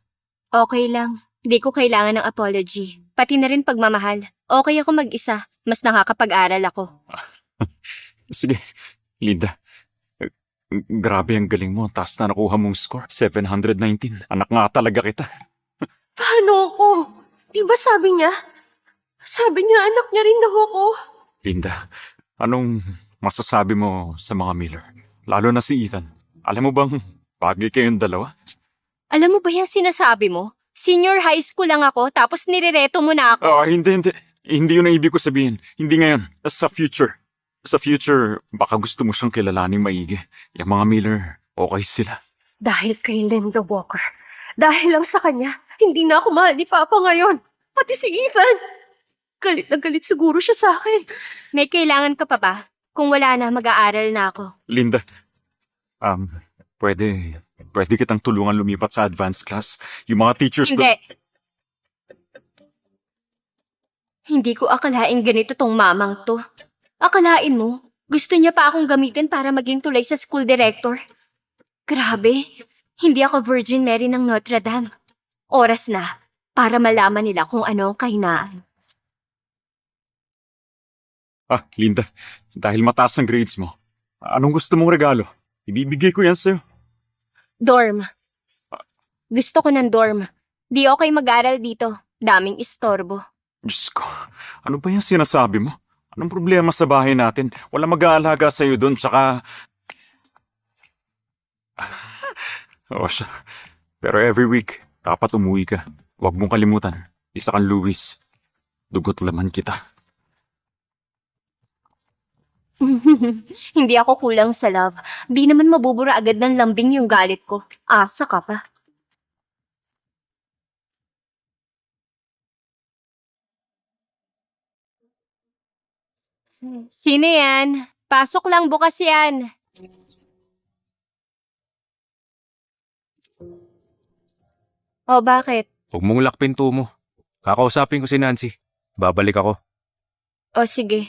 Okay lang. Di ko kailangan ng apology. Pati na rin pagmamahal. Okay ako mag-isa. Mas nakakapag-aral ako. Sige, Linda. Grabe ang galing mo. Taas na nakuha mong score. 719. Anak nga talaga kita. Paano ako? Di ba sabi niya? Sabi niya anak niya rin daw ako. Linda, anong masasabi mo sa mga Miller? Lalo na si Ethan. Alam mo bang bagay kayong dalawa? Alam mo ba yung sinasabi mo? Senior high school lang ako, tapos nirereto mo na ako. Hindi. Hindi yun ang ibig ko sabihin. Hindi ngayon. Sa future. Sa future, baka gusto mo siyang kilalaning maigi. Yung mga Miller, okay sila. Dahil kay Linda Walker. Dahil lang sa kanya, hindi na ako mahal ni Papa ngayon. Pati si Ethan. Galit na galit siguro siya sa akin. May kailangan ka pa ba? Kung wala na, mag-aaral na ako. Linda, pwede kitang tulungan lumipat sa advanced class. Yung mga teachers Hindi. Hindi ko akalain ganito tong mamang to. Akalain mo, gusto niya pa akong gamitin para maging tulay sa school director. Grabe, hindi ako Virgin Mary ng Notre Dame. Oras na para malaman nila kung ano ang kahinaan. Linda, dahil mataas ang grades mo, anong gusto mong regalo? Ibibigay ko yan sa'yo. Dorm. Gusto ko ng dorm. Di okay mag-aral dito. Daming istorbo. Diyos ko, ano ba yung sinasabi mo? Anong problema sa bahay natin? Wala mag-aalaga sa'yo doon, tsaka... Oo siya. Pero every week, dapat umuwi ka. Huwag mong kalimutan. Isa kang Luis. Dugot laman kita. Hindi ako kulang sa love. Di naman mabubura agad ng lambing yung galit ko. Asa ka pa. Sino yan? Pasok lang bukas yan. O bakit? Huwag mong lock pinto mo. Kakausapin ko si Nancy. Babalik ako. O sige.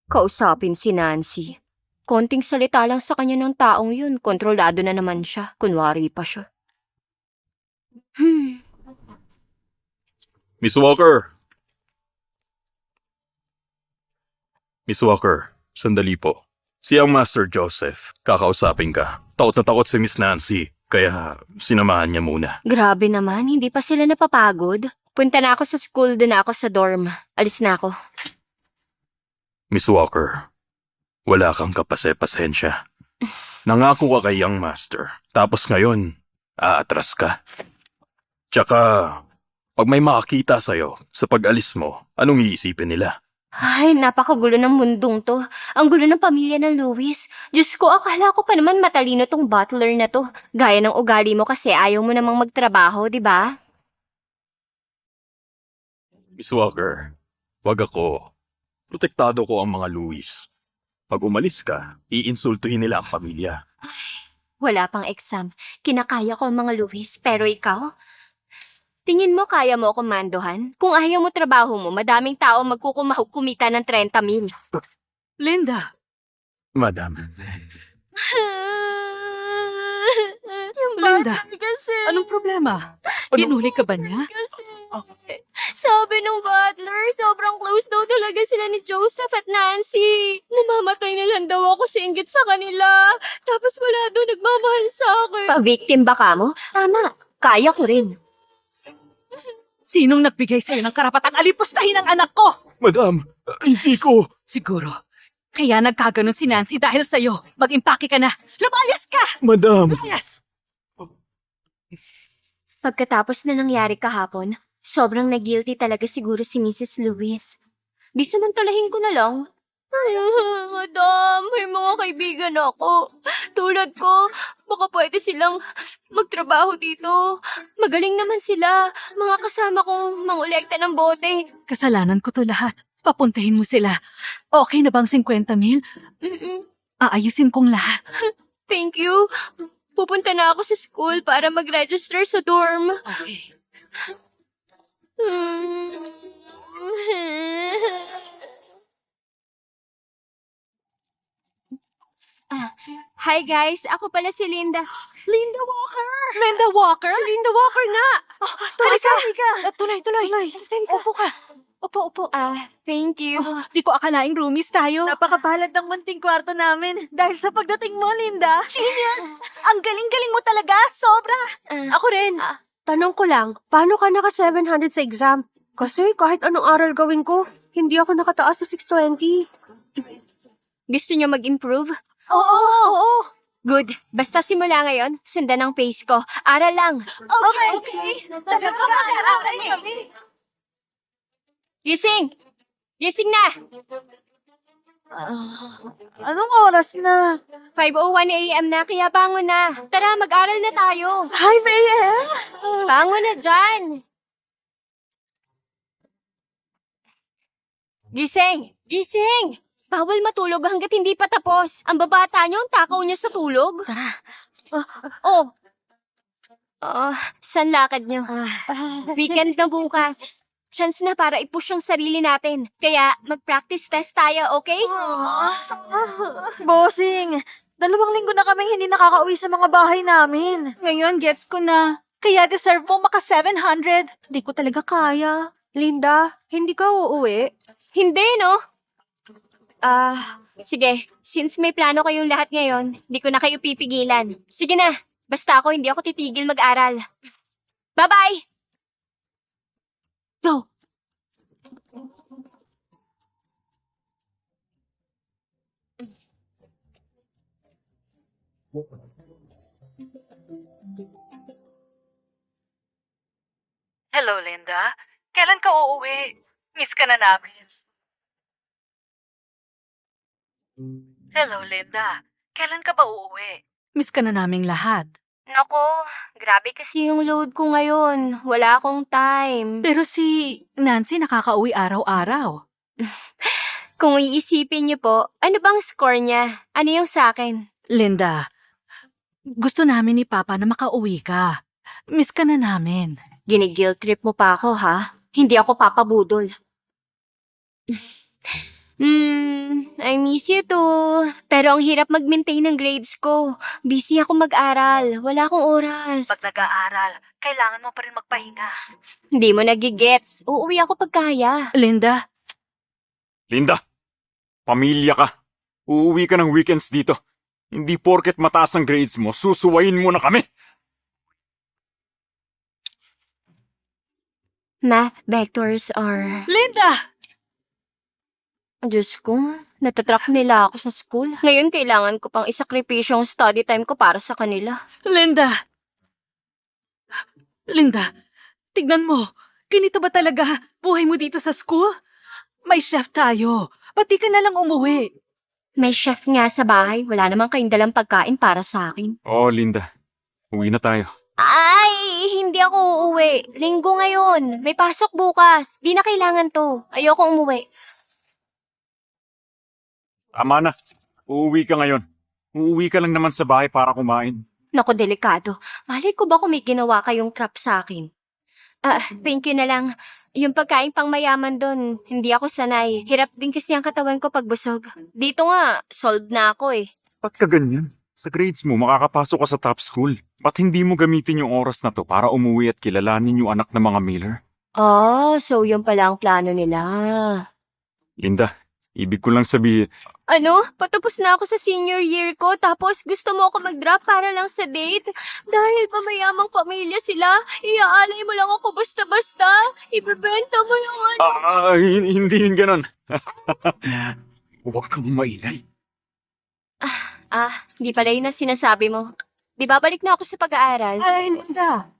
Kausapin si Nancy. Konting salita lang sa kanya ng taong yun. Kontrolado na naman siya. Kunwari pa siya. Miss Walker! Miss Walker, sandali po. Siyang Master Joseph, kakausapin ka. Takot na takot si Miss Nancy, kaya sinamahan niya muna. Grabe naman, hindi pa sila napapagod. Punta na ako sa school, doon na ako sa dorm. Alis na ako. Miss Walker, wala kang kapase-pasensya. Nangako ka kay Young Master, tapos ngayon, aatras ka. Tsaka, pag may makakita sa'yo sa pag-alis mo, anong iisipin nila? Ay, napakagulo ng mundong to. Ang gulo ng pamilya ng Louis. Diyos ko, akala ko pa naman matalino tong butler na to. Gaya ng ugali mo kasi ayaw mo namang magtrabaho, di ba? Miss Walker, wag ako. Protektado ko ang mga Louis. Pag umalis ka, iinsultuhin nila ang pamilya. Wala pang exam. Kinakaya ko ang mga Louis, pero ikaw? Tingin mo kaya mo akong mandohan? Kung ayaw mo trabaho mo, madaming tao magkukumahog kumita ng 30,000. Linda, Madam, Yung Linda, butler kasi. anong problema? Hinuli ka ba niya? Kasi, sabi ng butler, sobrang close daw talaga sila ni Joseph at Nancy. Namamatay na lang daw ako sa inggit sa kanila. Tapos wala daw nagmamahal sa akin. Pa-victim ba ka mo? Tama, kaya ko rin. Sinong nagbigay sa'yo ng karapatang alipustahin ang anak ko? Madam, hindi ko. Siguro, kaya nagkaganon si Nancy dahil sa'yo. Mag-impake ka na. Lumayas ka! Madam. Lumayas! Pagkatapos na nangyari kahapon, sobrang nag-guilty talaga siguro si Mrs. Lewis. Di samantalahin ko na lang. Ay, madam, may mga kaibigan ako. Tulad ko, baka pwede silang magtrabaho dito. Magaling naman sila. Mga kasama kong mangolekta ng bote. Kasalanan ko to lahat. Papuntahin mo sila. Okay na bang 50,000? Aayusin kong lahat. Thank you. Pupunta na ako sa school para mag-register sa dorm. Okay. Hi guys, ako pala si Linda. Linda Walker! Linda Walker? Si Linda Walker nga! Halika! Tuloy. Upo ka. Upo. Thank you. Di ko akalaing roomies tayo. Napakabalad ng munting kwarto namin dahil sa pagdating mo, Linda. Genius! Ang galing-galing mo talaga, sobra. Ako rin. Tanong ko lang, paano ka naka 700 sa exam? Kasi kahit anong aral gawin ko, hindi ako nakataas sa 620. Gusto niyo mag-improve? Oo. Good. Basta simula ngayon, sundan ang pace ko. Aral lang. Okay. Talaga mag-aaral kami. Gising! Gising na! Anong oras na? 5:01 a.m. na, kaya bangon na. Tara, mag-aral na tayo. 5 a.m.? Bangon na dyan! Gising! Gising! Bawal matulog hanggat hindi pa tapos. Ang babata niyo, ang takaw niya sa tulog. Tara. Saan lakad niyo? Weekend na bukas. Chance na para i-push ang sarili natin. Kaya mag-practice test tayo, okay? Bossing, 2 linggo na kaming hindi nakakauwi sa mga bahay namin. Ngayon, gets ko na. Kaya deserve mo maka 700. Di ko talaga kaya. Linda, hindi ka uuwi? Hindi, no? Sige. Since may plano kayong lahat ngayon, di ko na kayo pipigilan. Sige na. Basta ako, hindi ako titigil mag-aral. Bye-bye! Go. Hello, Linda. Kailan ka uuwi? Miss ka na namin. Hello, Linda. Kailan ka ba uuwi? Miss ka na naming lahat. Nako, grabe kasi yung load ko ngayon. Wala akong time. Pero si Nancy nakakauwi araw-araw. Kung iisipin niyo po, ano bang score niya? Ano yung sa akin? Linda, gusto namin ni Papa na makauwi ka. Miss ka na namin. Gini-guilt trip mo pa ako, ha? Hindi ako papabudol. I miss you too. Pero ang hirap mag-maintain ng grades ko. Busy ako mag-aral. Wala akong oras. Pag nag-aaral, kailangan mo pa rin magpahinga. Hindi mo nagigets. Uuwi ako pag kaya. Linda, Linda, pamilya ka. Uuwi ka ng weekends dito. Hindi porket mataas ang grades mo, susuwayin mo na kami. Math vectors are... Linda! Diyos ko, natatrack nila ako sa school. Ngayon kailangan ko pang isakripisyo yung study time ko para sa kanila. Linda! Linda, tignan mo. Ganito ba talaga buhay mo dito sa school? May chef tayo. Ba't di ka na lang umuwi? May chef nga sa bahay. Wala namang kayong dalang pagkain para sa akin. Oo, Linda. Uwi na tayo. Ay, hindi ako uuwi. Linggo ngayon. May pasok bukas. Di na kailangan to. Ayoko umuwi. Tama na. Uuwi ka ngayon. Uuwi ka lang naman sa bahay para kumain. Naku, delikado. Malay ko ba kung may ginawa kayong trap sa akin? Thank you na lang. Yung pagkain pang mayaman doon, hindi ako sanay. Hirap din kasi ang katawan ko pag busog. Dito nga, solved na ako eh. Ba't ka ganyan? Sa grades mo, makakapasok ka sa top school. Ba't hindi mo gamitin yung oras na to para umuwi at kilalanin yung anak ng mga Miller? Oh, so yun pala ang plano nila. Linda, ibig ko lang sabihin, Ano? Patapos na ako sa senior year ko, tapos gusto mo ako mag-drop para lang sa date? Dahil pa mayamang pamilya sila, iaalay mo lang ako basta-basta. Ibebenta mo yung ano. hindi yun ganon. Huwag kang maingay. Di pala yun ang sinasabi mo. Di ba balik na ako sa pag-aaral? Ay, Linda.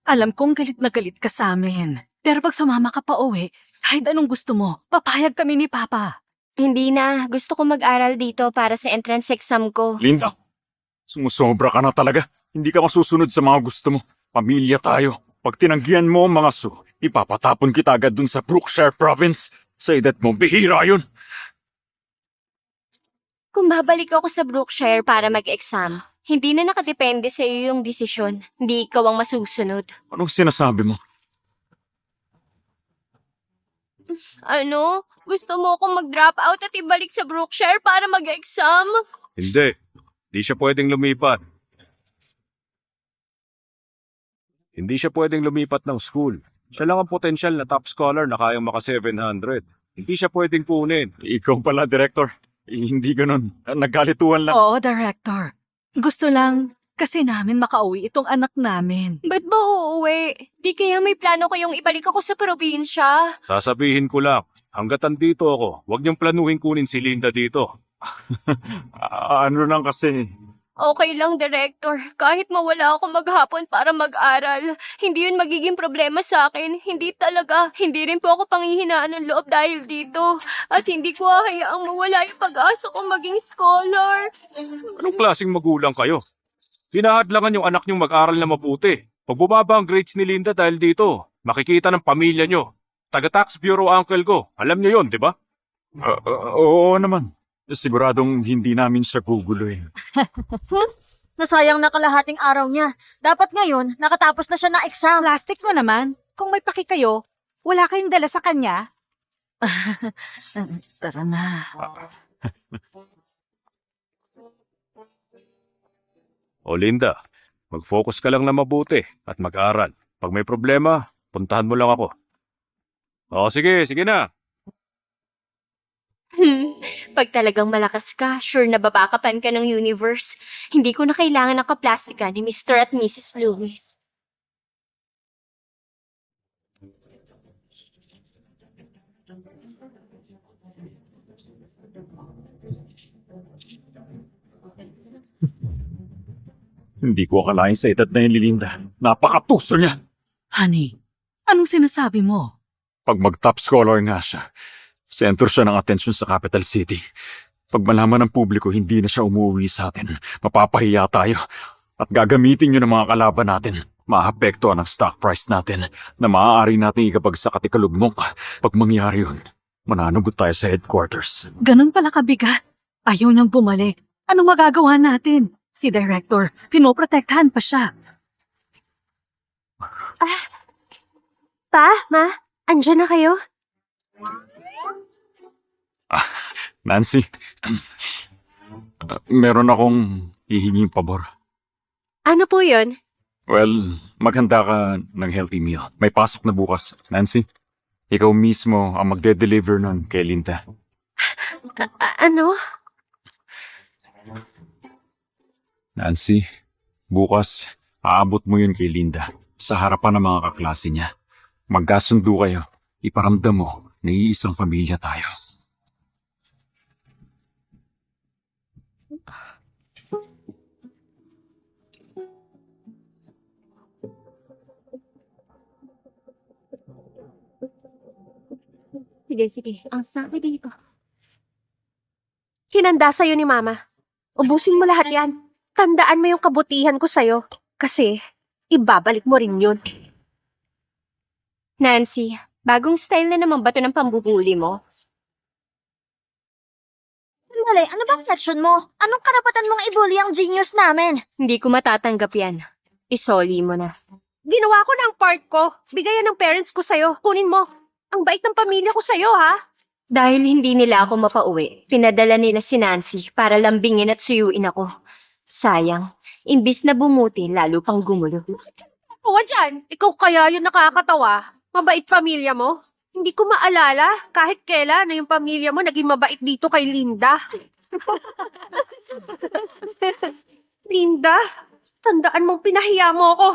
Alam kong galit na galit ka sa amin. Pero pag sumama ka pa uwi, kahit anong gusto mo, papayag kami ni Papa. Hindi na. Gusto ko mag-aral dito para sa entrance exam ko. Linda, sumusobra ka na talaga. Hindi ka masusunod sa mga gusto mo. Pamilya tayo. Pag tinanggihan mo ang mga ipapatapon kita agad dun sa Brookshire Province. Sa edad mo, bihira yun. Kung babalik ako sa Brookshire para mag-exam, hindi na nakadepende sa iyo yung desisyon. Hindi ikaw ang masusunod. Anong sinasabi mo? Ano? Gusto mo akong mag-drop out at ibalik sa Brookshire para mag-exam? Hindi. Hindi siya pwedeng lumipat. Hindi siya pwedeng lumipat ng school. Siya lang ang potensyal na top scholar na kayang maka 700. Hindi siya pwedeng kunin. Ikaw pala, Director. Hindi ganon. Nagkalituhan lang. Oo, Director. Gusto lang kasi namin makauwi itong anak namin. Ba't ba uuwi? Di kaya may plano kayong ibalik ako sa probinsya? Sasabihin ko lang, hanggat andito ako, huwag niyong planuhin kunin si Linda dito. Ano lang kasi. Okay lang, Director. Kahit mawala ako maghapon para mag-aral, hindi yun magiging problema sa akin. Hindi talaga. Hindi rin po ako panghihinaan ng loob dahil dito. At hindi ko hayaang mawala yung pag-asa kong maging scholar. Anong klaseng magulang kayo? Hinahadlangan yung anak niyong mag-aral na mabuti. Pag bumaba ang grades ni Linda dahil dito, makikita ng pamilya niyo. Taga-tax bureau uncle ko. Alam niyo yon, di ba? Oo naman. Siguradong hindi namin siya guguloy. Nasayang na kalahating araw niya. Dapat ngayon, nakatapos na siya ng exam. Plastic mo naman. Kung may paki kayo, wala kayong dala sa kanya. Tara na. O Linda, Mag-focus ka lang na mabuti at mag-aral. Pag may problema, puntahan mo lang ako. Oo, sige na. Pag talagang malakas ka, sure na babakapan ka ng universe. Hindi ko na kailangan ng kaplastika ni Mr. at Mrs. Lewis. Hindi ko akalain sa edad na yun, Lilinda. Napakatuso niya. Honey, anong sinasabi mo? Pag mag-top scholar nga siya, sentro siya ng atensyon sa capital city. Pag malaman ng publiko hindi na siya umuwi sa atin, mapapahiya tayo. At gagamitin yun ng mga kalaban natin. Maapektuhan ang stock price natin na maaari nating ikapagsakat ikalugmok. Pag mangyari yun, mananugot tayo sa headquarters. Ganun pala kabigat. Ayaw niyang bumalik. Anong magagawa natin? Si Director, pinoprotektahan pa siya. Pa, Ma, andyan na kayo? Nancy, meron akong hihinging pabor. Ano po yun? Well, maghanda ka ng healthy meal. May pasok na bukas. Nancy, ikaw mismo ang magde-deliver nun kay Linda. Ano? Nancy, bukas, aabot mo yun kay Linda sa harapan ng mga kaklase niya. Magkasundo kayo. Iparamdam mo na iisang pamilya tayo. Sige. Ang sabi dito. Hinanda sa'yo ni Mama. Ubusin mo lahat yan. Tandaan mo yung kabutihan ko sa'yo. Kasi, ibabalik mo rin yun. Nancy, bagong style na naman ba ito ng pambubuli mo? Mali, ano bang section mo? Anong karapatan mong ibuli ang genius namin? Hindi ko matatanggap yan. Isoli mo na. Ginawa ko na ang part ko. Bigayan ng parents ko sa'yo. Kunin mo. Ang bait ng pamilya ko sa'yo, ha? Dahil hindi nila ako mapauwi, pinadala nila si Nancy para lambingin at suyuin ako. Sayang, imbis na bumuti, lalo pang gumulo. Oo, dyan. Ikaw kaya yung nakakatawa. Mabait pamilya mo. Hindi ko maalala kahit kailan na yung pamilya mo naging mabait dito kay Linda. Linda, tandaan mong pinahiya mo ako.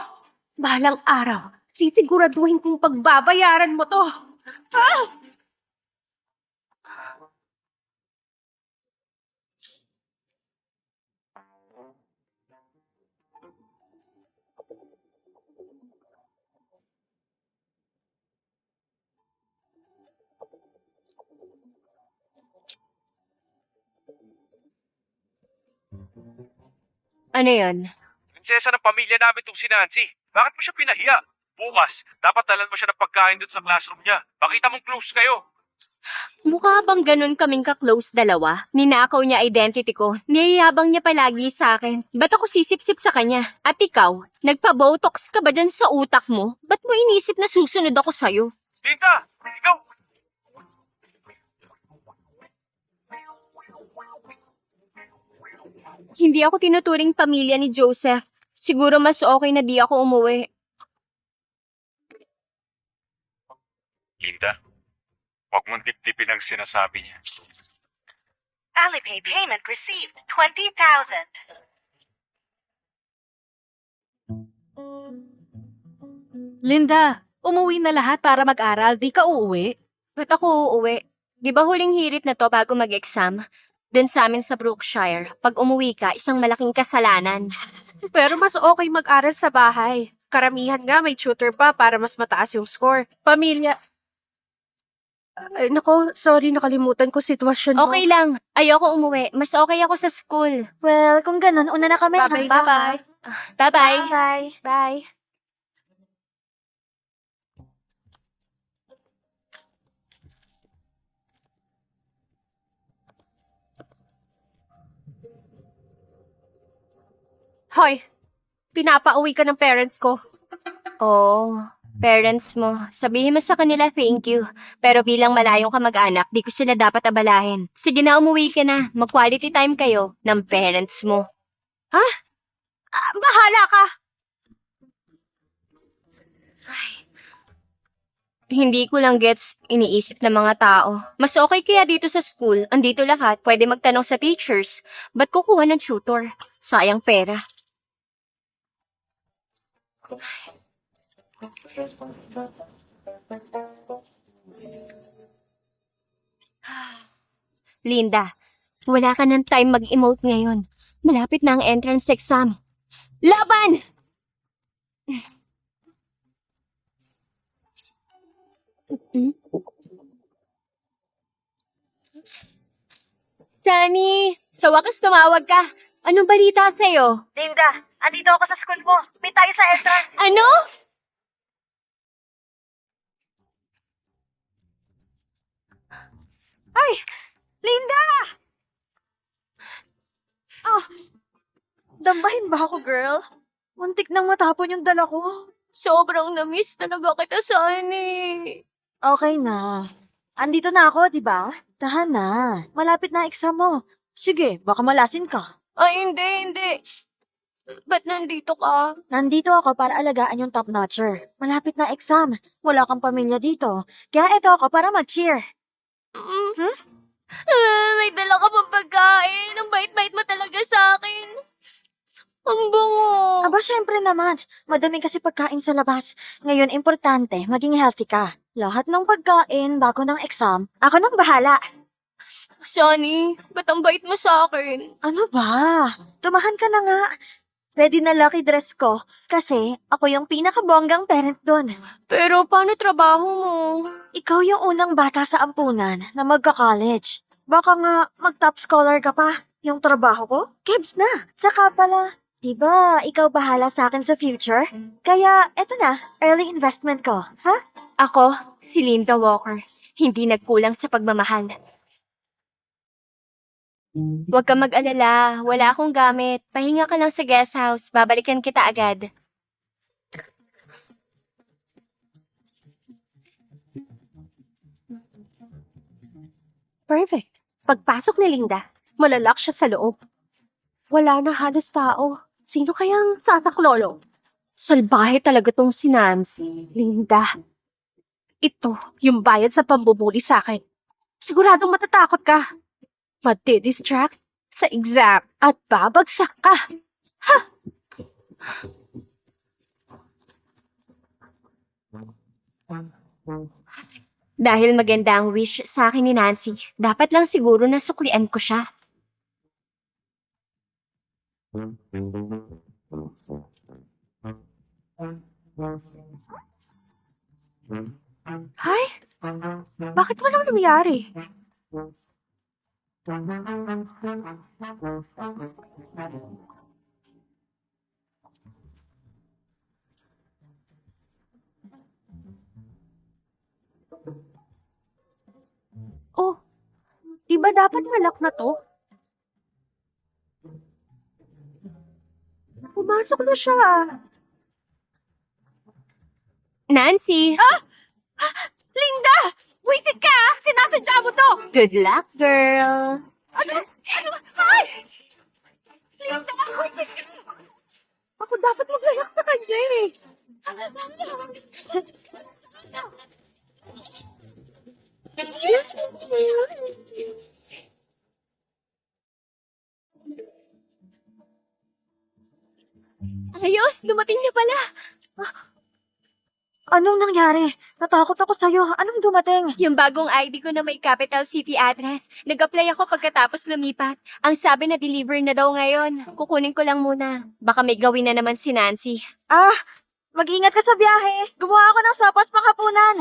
Balang araw, sisiguraduhin kong pagbabayaran mo to. Ah! Ano yun? Prinsesa ng pamilya namin tong si Nancy. Bakit mo siya pinahiya? Bukas, dapat dalan mo siya ng pagkain doon sa classroom niya. Pakita mong close kayo. Mukha bang ganun kaming ka-close dalawa? Ninakaw niya identity ko. Niyayabang niya palagi sa akin. Ba't ako sisip-sip sa kanya? At ikaw, nagpa-botox ka ba dyan sa utak mo? Ba't mo inisip na susunod ako sa'yo? Linda, ikaw! Hindi ako tinuturing pamilya ni Joseph. Siguro mas okay na di ako umuwi. Linda, huwag mong dip-dipin ang sinasabi niya. Alipay payment received. 20,000. Linda, umuwi na lahat para mag-aral. Di ka uuwi? Ba't ako uuwi? Di ba huling hirit na to bago mag-exam? Doon sa amin sa Brookshire, pag umuwi ka, isang malaking kasalanan. Pero mas okay mag-aral sa bahay. Karamihan nga may tutor pa para mas mataas yung score. Pamilya... Ay, nako, sorry, nakalimutan ko sitwasyon mo. Okay lang. Ayoko umuwi. Mas okay ako sa school. Well, kung ganun, una na kami. Bye-bye. Bye-bye. Bye-bye. Bye. Bye. Hoy, pinapauwi ka ng parents ko. Oh, parents mo. Sabihin mo sa kanila thank you. Pero bilang malayong kamag-anak, di ko sila dapat abalahin. Sige na, umuwi ka na. Mag-quality time kayo ng parents mo. Bahala ka! Hindi ko lang gets iniisip ng mga tao. Mas okay kaya dito sa school, andito lahat, pwede magtanong sa teachers. Ba't kukuha ng tutor? Sayang pera. Linda, wala ka ng time mag-emote ngayon. Malapit na ang entrance exam. Laban! Sunny, sa wakas tumawag ka. Anong balita sa'yo? Linda, andito ako sa school mo. Meet tayo sa entrance. Ano? Linda! Dambahin ba ako, girl? Muntik nang matapon yung dala ko. Sobrang na-miss talaga kita, Sunny. Okay na. Andito na ako, di ba? Tahan na. Malapit na ang exam mo. Sige, baka malasin ka. Ay, hindi. Ba't nandito ka? Nandito ako para alagaan yung top-notcher. Malapit na exam. Wala kang pamilya dito. Kaya eto ako para mag-cheer. May dala ka pang pagkain. Ang bait-bait mo talaga sa akin. Ang bango. Aba, syempre naman. Madami kasi pagkain sa labas. Ngayon, importante, maging healthy ka. Lahat ng pagkain bago ng exam, ako nang bahala. Sunny, ba't ang bait mo sa akin? Ano ba? Tumahan ka na nga. Ready na lucky dress ko kasi ako yung pinakabonggang parent doon. Pero paano trabaho mo? Ikaw yung unang bata sa ampunan na magka-college. Baka nga mag-top scholar ka pa. Yung trabaho ko, kebs na. Saka pala, diba ikaw bahala sa akin sa future? Kaya eto na, early investment ko. Ha? Ako, si Linda Walker. Hindi nagkulang sa pagmamahal. Huwag kang mag-alala. Wala akong gamit. Pahinga ka lang sa guest house. Babalikan kita agad. Perfect. Pagpasok ni Linda, malalak siya sa loob. Wala na halos tao. Sino kayang sasaklolo? Salbahe talaga tong si Nancy. Linda, ito yung bayad sa pambubuli sa akin. Siguradong matatakot ka. Madi-distract sa exam at babagsak ka. Dahil maganda ang wish sa akin ni Nancy, dapat lang siguro na suklian ko siya. Hay? Bakit walang nangyari? Oh, di ba dapat malak na to? Pumasok na siya. Nancy! Linda! Waited ka! Sinasadya mo to! Good luck, girl! Ano? Ay! Linda, waited ka! Ako dapat maglayak sa kanya eh. Ayos! Dumating na pala! Anong nangyari? Natakot ako sa'yo. Anong dumating? Yung bagong ID ko na may capital city address. Nag-apply ako pagkatapos lumipat. Ang sabi na deliver na daw ngayon. Kukunin ko lang muna. Baka may gawin na naman si Nancy. Mag-ingat ka sa biyahe. Gumawa ako ng sapat panghapunan.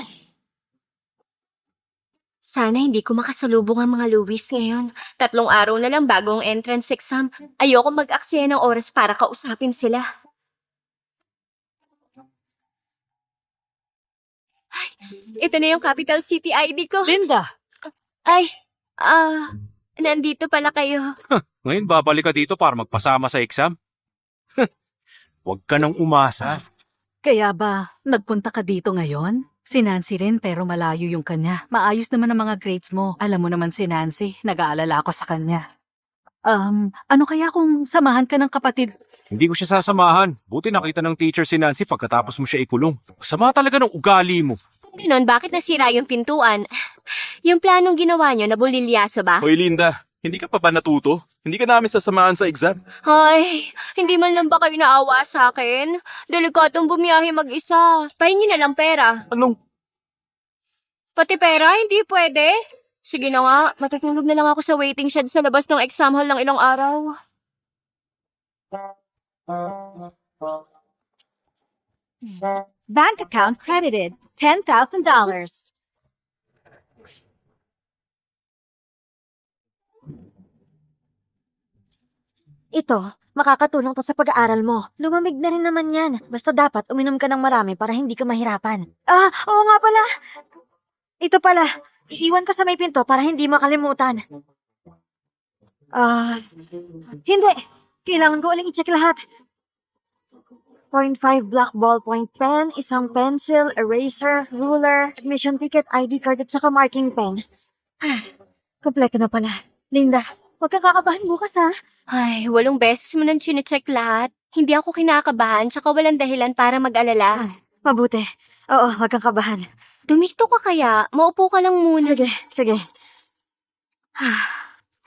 Sana hindi ko makasalubong ang mga Louis ngayon. 3 araw na lang bago ang entrance exam. Ayoko mag-aksaya ng oras para kausapin sila. Ay, ito na yung capital city ID ko. Linda, Ay, nandito pala kayo. Ngayon babalik ka dito para magpasama sa exam? Huwag ka nang umasa. kaya ba nagpunta ka dito ngayon? Si Nancy rin pero malayo yung kanya. Maayos naman ang mga grades mo. Alam mo naman si Nancy, nag-aalala ako sa kanya. Ano kaya kung samahan ka ng kapatid? Hindi ko siya sasamahan. Buti nakita ng teacher si Nancy pagkatapos mo siya ikulong. Sama talaga ng ugali mo. Kung ganon, bakit nasira yung pintuan? Yung planong ginawa nyo, nabulilyaso ba? Hoy Linda, hindi ka pa ba natuto? Hindi ka namin sasamahan sa exam. Ay, hindi man lang ba kayo naawa sa akin? Delikatong bumiyahe mag-isa. Pahingi na lang pera. Anong? Pati pera, hindi pwede. Sige na nga, matutulog na lang ako sa waiting shed sa labas ng exam hall ng ilang araw. Bank account credited. $10,000. Ito, makakatulong to sa pag-aaral mo. Lumamig na rin naman yan. Basta dapat uminom ka ng marami para hindi ka mahirapan. Oo nga pala. Ito pala, iiwan ko sa may pinto para hindi makalimutan. Hindi. Kailangan ko uling i-check lahat. 0.5 black ballpoint pen, isang pencil, eraser, ruler, admission ticket, ID card at saka marking pen. Kompleto na pala. Linda, huwag kang kakabahan bukas ha. Ay, 8 beses mo nang chinecheck lahat. Hindi ako kinakabahan, tsaka walang dahilan para mag-alala. Mabuti. Oo, huwag kang kabahan. Dumikto ka kaya? Maupo ka lang muna. Sige.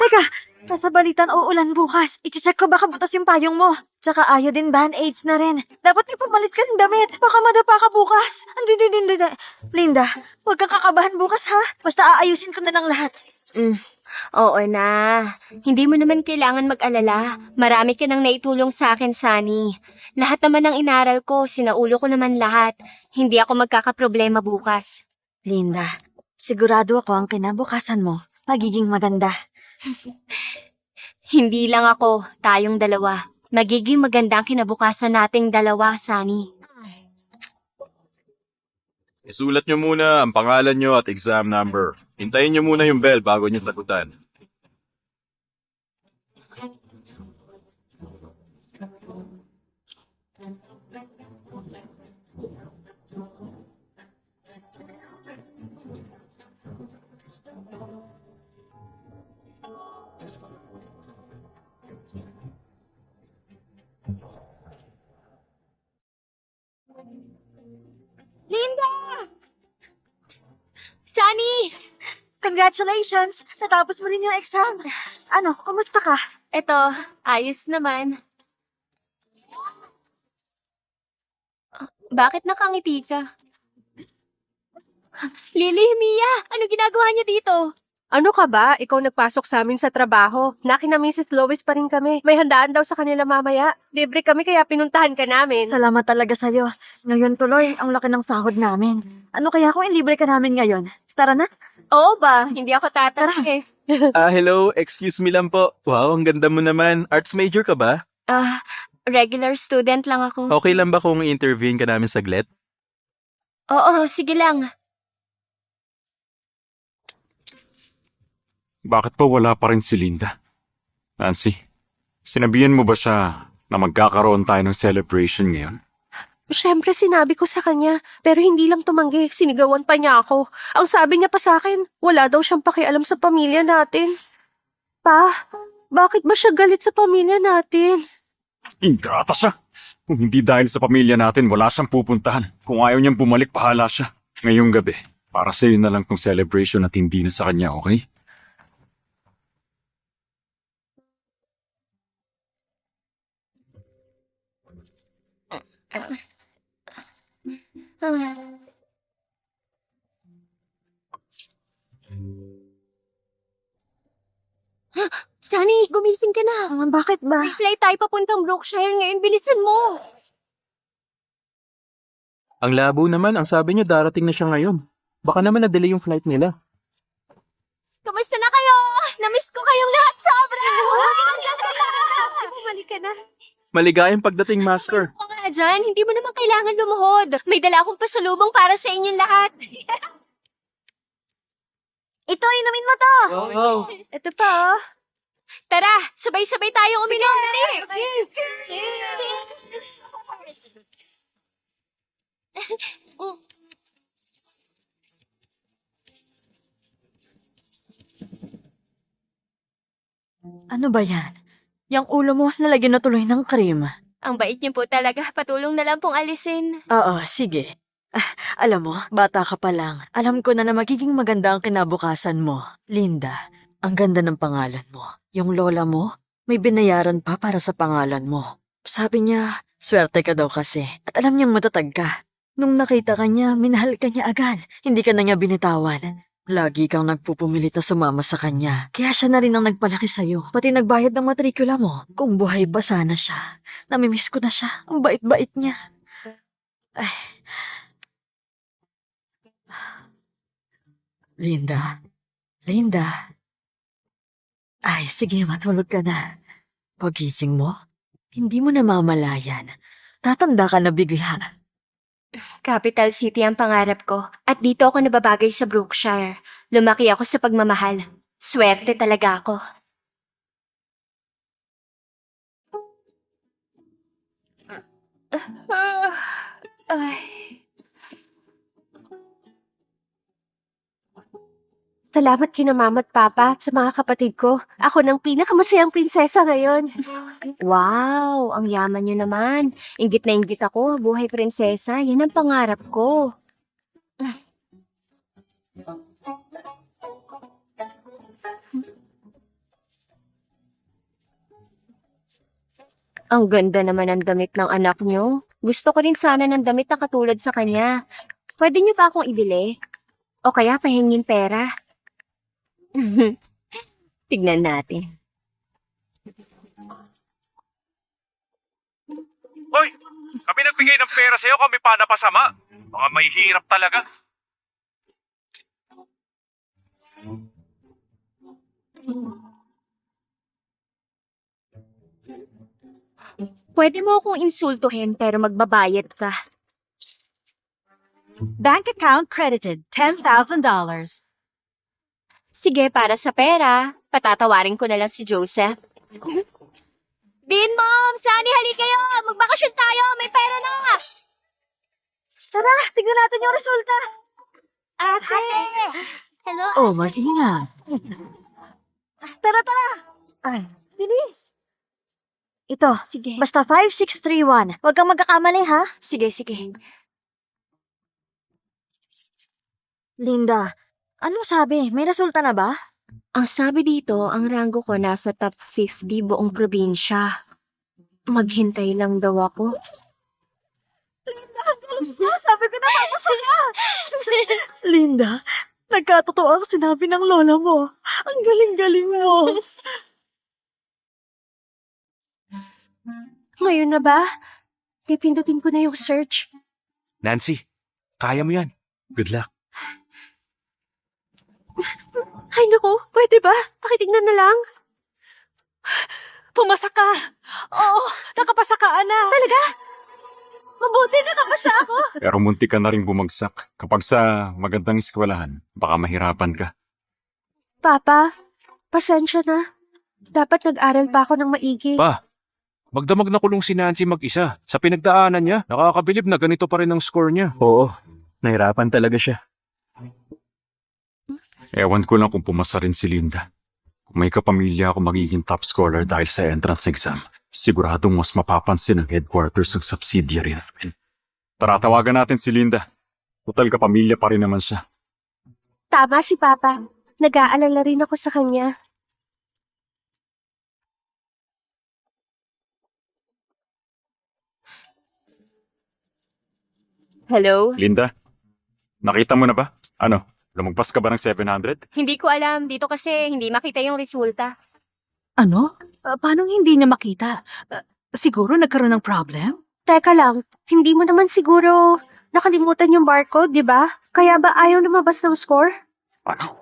Teka, nasa balitan uulan bukas. I-check ko baka butas yung payong mo. Tsaka ayaw din band-aids na rin. Dapat ipumalit ka ng damit. Baka madapa ka bukas. Hindi. Linda, huwag kang kakabahan bukas ha. Basta aayusin ko na lang lahat. Oo na. Hindi mo naman kailangan mag-alala. Marami ka nang naitulong sa akin, Sunny. Lahat naman ng inaral ko, sinaulo ko naman lahat. Hindi ako magkakaproblema bukas. Linda, sigurado ako ang kinabukasan mo magiging maganda. Hindi lang ako, tayong dalawa. Magiging maganda ang kinabukasan nating dalawa, Sunny. Isulat nyo muna ang pangalan nyo at exam number. Hintayin nyo muna yung bell bago nyo sagutan. Linda! Sunny! Congratulations! Natapos mo rin yung exam. Ano, kumusta ka? Eto, ayos naman. Bakit nakangiti ka? Lily, Mia, ano ginagawa niyo dito? Ano ka ba? Ikaw nagpasok sa amin sa trabaho. Naki na Mrs. Lois pa rin kami. May handaan daw sa kanila mamaya. Libre kami kaya pinuntahan ka namin. Salamat talaga sa'yo. Ngayon tuloy, ang laki ng sahod namin. Ano kaya kung ilibre ka namin ngayon? Tara na. Oo ba? Hindi ako tatara eh. Hello, excuse me lang po. Wow, ang ganda mo naman. Arts major ka ba? Regular student lang ako. Okay lang ba kung i-intervene ka namin saglit? Oo, sige lang. Bakit pa wala pa rin si Linda? Nancy, sinabihan mo ba siya na magkakaroon tayo ng celebration ngayon? Siyempre sinabi ko sa kanya, pero hindi lang tumanggi. Sinigawan pa niya ako. Ang sabi niya pa sa akin, wala daw siyang pakialam sa pamilya natin. Pa, bakit ba siya galit sa pamilya natin? Ingrata siya! Kung hindi dahil sa pamilya natin, wala siyang pupuntahan. Kung ayaw niyang bumalik, bahala siya. Ngayong gabi, para sa'yo na lang tong celebration at hindi na sa kanya, okay? Sunny, gumising ka na. Bakit ba? May flight tayo papuntang Brookshire ngayon. Bilisan mo. Ang labo naman, ang sabi niyo darating na siya ngayon. Baka naman na-delay yung flight nila. Kamusta na kayo? Namiss ko kayong lahat sobra. Bumalik ka na. Maligayang pagdating, Master. O nga dyan, hindi mo naman kailangan lumuhod. May dala akong pasalubong para sa inyong lahat. Ito, inumin mo to! Wow. Ito pa, oh. Tara, sabay-sabay tayong uminom. Ano ba yan? Yang ulo mo nalagyan na tuloy ng cream. Ang bait niyo po talaga. Patulong na lang pong alisin. Oo, sige. Alam mo, bata ka pa lang. Alam ko na magiging maganda ang kinabukasan mo. Linda, ang ganda ng pangalan mo. Yung lola mo, may binayaran pa para sa pangalan mo. Sabi niya, swerte ka daw kasi. At alam niyang matatag ka. Nung nakita ka niya, minahal ka niya agad. Hindi ka na niya binitawan. Lagi kang nagpupumilit na sumama sa kanya. Kaya siya na rin ang nagpalaki sa'yo. Pati nagbayad ng matrikula mo. Kung buhay pa sana siya. Namimiss ko na siya. Ang bait-bait niya. Ay. Linda. Linda. Ay, sige, matulog ka na. Pagising mo, hindi mo namamalayan. Tatanda ka na bigla. Capital City ang pangarap ko at dito ako nababagay sa Brookshire. Lumaki ako sa pagmamahal. Swerte talaga ako. Ay. Salamat kina mama at papa at sa mga kapatid ko. Ako ng pinakamasayang prinsesa ngayon. Wow, ang yaman niyo naman. Inggit na inggit ako, buhay prinsesa. Yan ang pangarap ko. Ang ganda naman ng damit ng anak niyo. Gusto ko rin sana ng damit na katulad sa kanya. Pwede niyo pa akong ibili? O kaya pahingin pera? Tignan natin. Hoy! Kami nagbigay ng pera sa'yo, kami pa napasama. Mga may hirap talaga. Pwede mo akong insultuhin pero magbabayad ka. Bank account credited $10,000. Sige, para sa pera, patatawarin ko na lang si Joseph. Dean, Mom! Sunny, hali kayo! Magbakasyon tayo! May pera na! Tara, tignan natin yung resulta. Ate! Hello? Oh, mag-ingat. Tara, tara. Ay, bilis. Ito, Sige. basta 5631. Huwag kang magkakamali, ha? Sige, sige. Linda, anong sabi? May resulta na ba? Ang sabi dito, ang rango ko nasa top 50 buong probinsya. Maghintay lang daw ako. Sabi ko na masaya. Linda, nagkatotoo ang sinabi ng lola mo. Ang galing-galing mo. Ngayon na ba? Pipindutin ko na yung search. Nancy, kaya mo yan. Good luck. Ay naku, pwede ba? Pakitignan na lang. Pumasa ka! Oo, nakapasa ka, anak! Talaga? Mabuti nakapasa ako. Pero munti ka na rin bumagsak. Kapag sa magandang eskwelahan, baka mahirapan ka. Papa, pasensya na. Dapat nag-aral pa ako ng maigi. Pa, magdamag na kulong si Nancy mag-isa. Sa pinagdaanan niya, nakakabilib na ganito pa rin ang score niya. Oo, nahirapan talaga siya. Ewan ko lang kung pumasa rin si Linda. Kung may kapamilya ako magiging top scholar dahil sa entrance exam, siguradong mas mapapansin ang headquarters ng subsidiary namin. Tara, tawagan natin si Linda. Total kapamilya pa rin naman siya. Tama si Papa. Nag-aalala rin ako sa kanya. Hello? Linda, nakita mo na ba? Ano, lumagpas ka ba ng 700? Hindi ko alam. Dito kasi hindi makita yung resulta. Ano? Paano hindi niya makita? Siguro nagkaroon ng problem? Teka lang, hindi mo naman siguro nakalimutan yung barcode, di ba? Kaya ba ayaw lumabas ng score? Ano?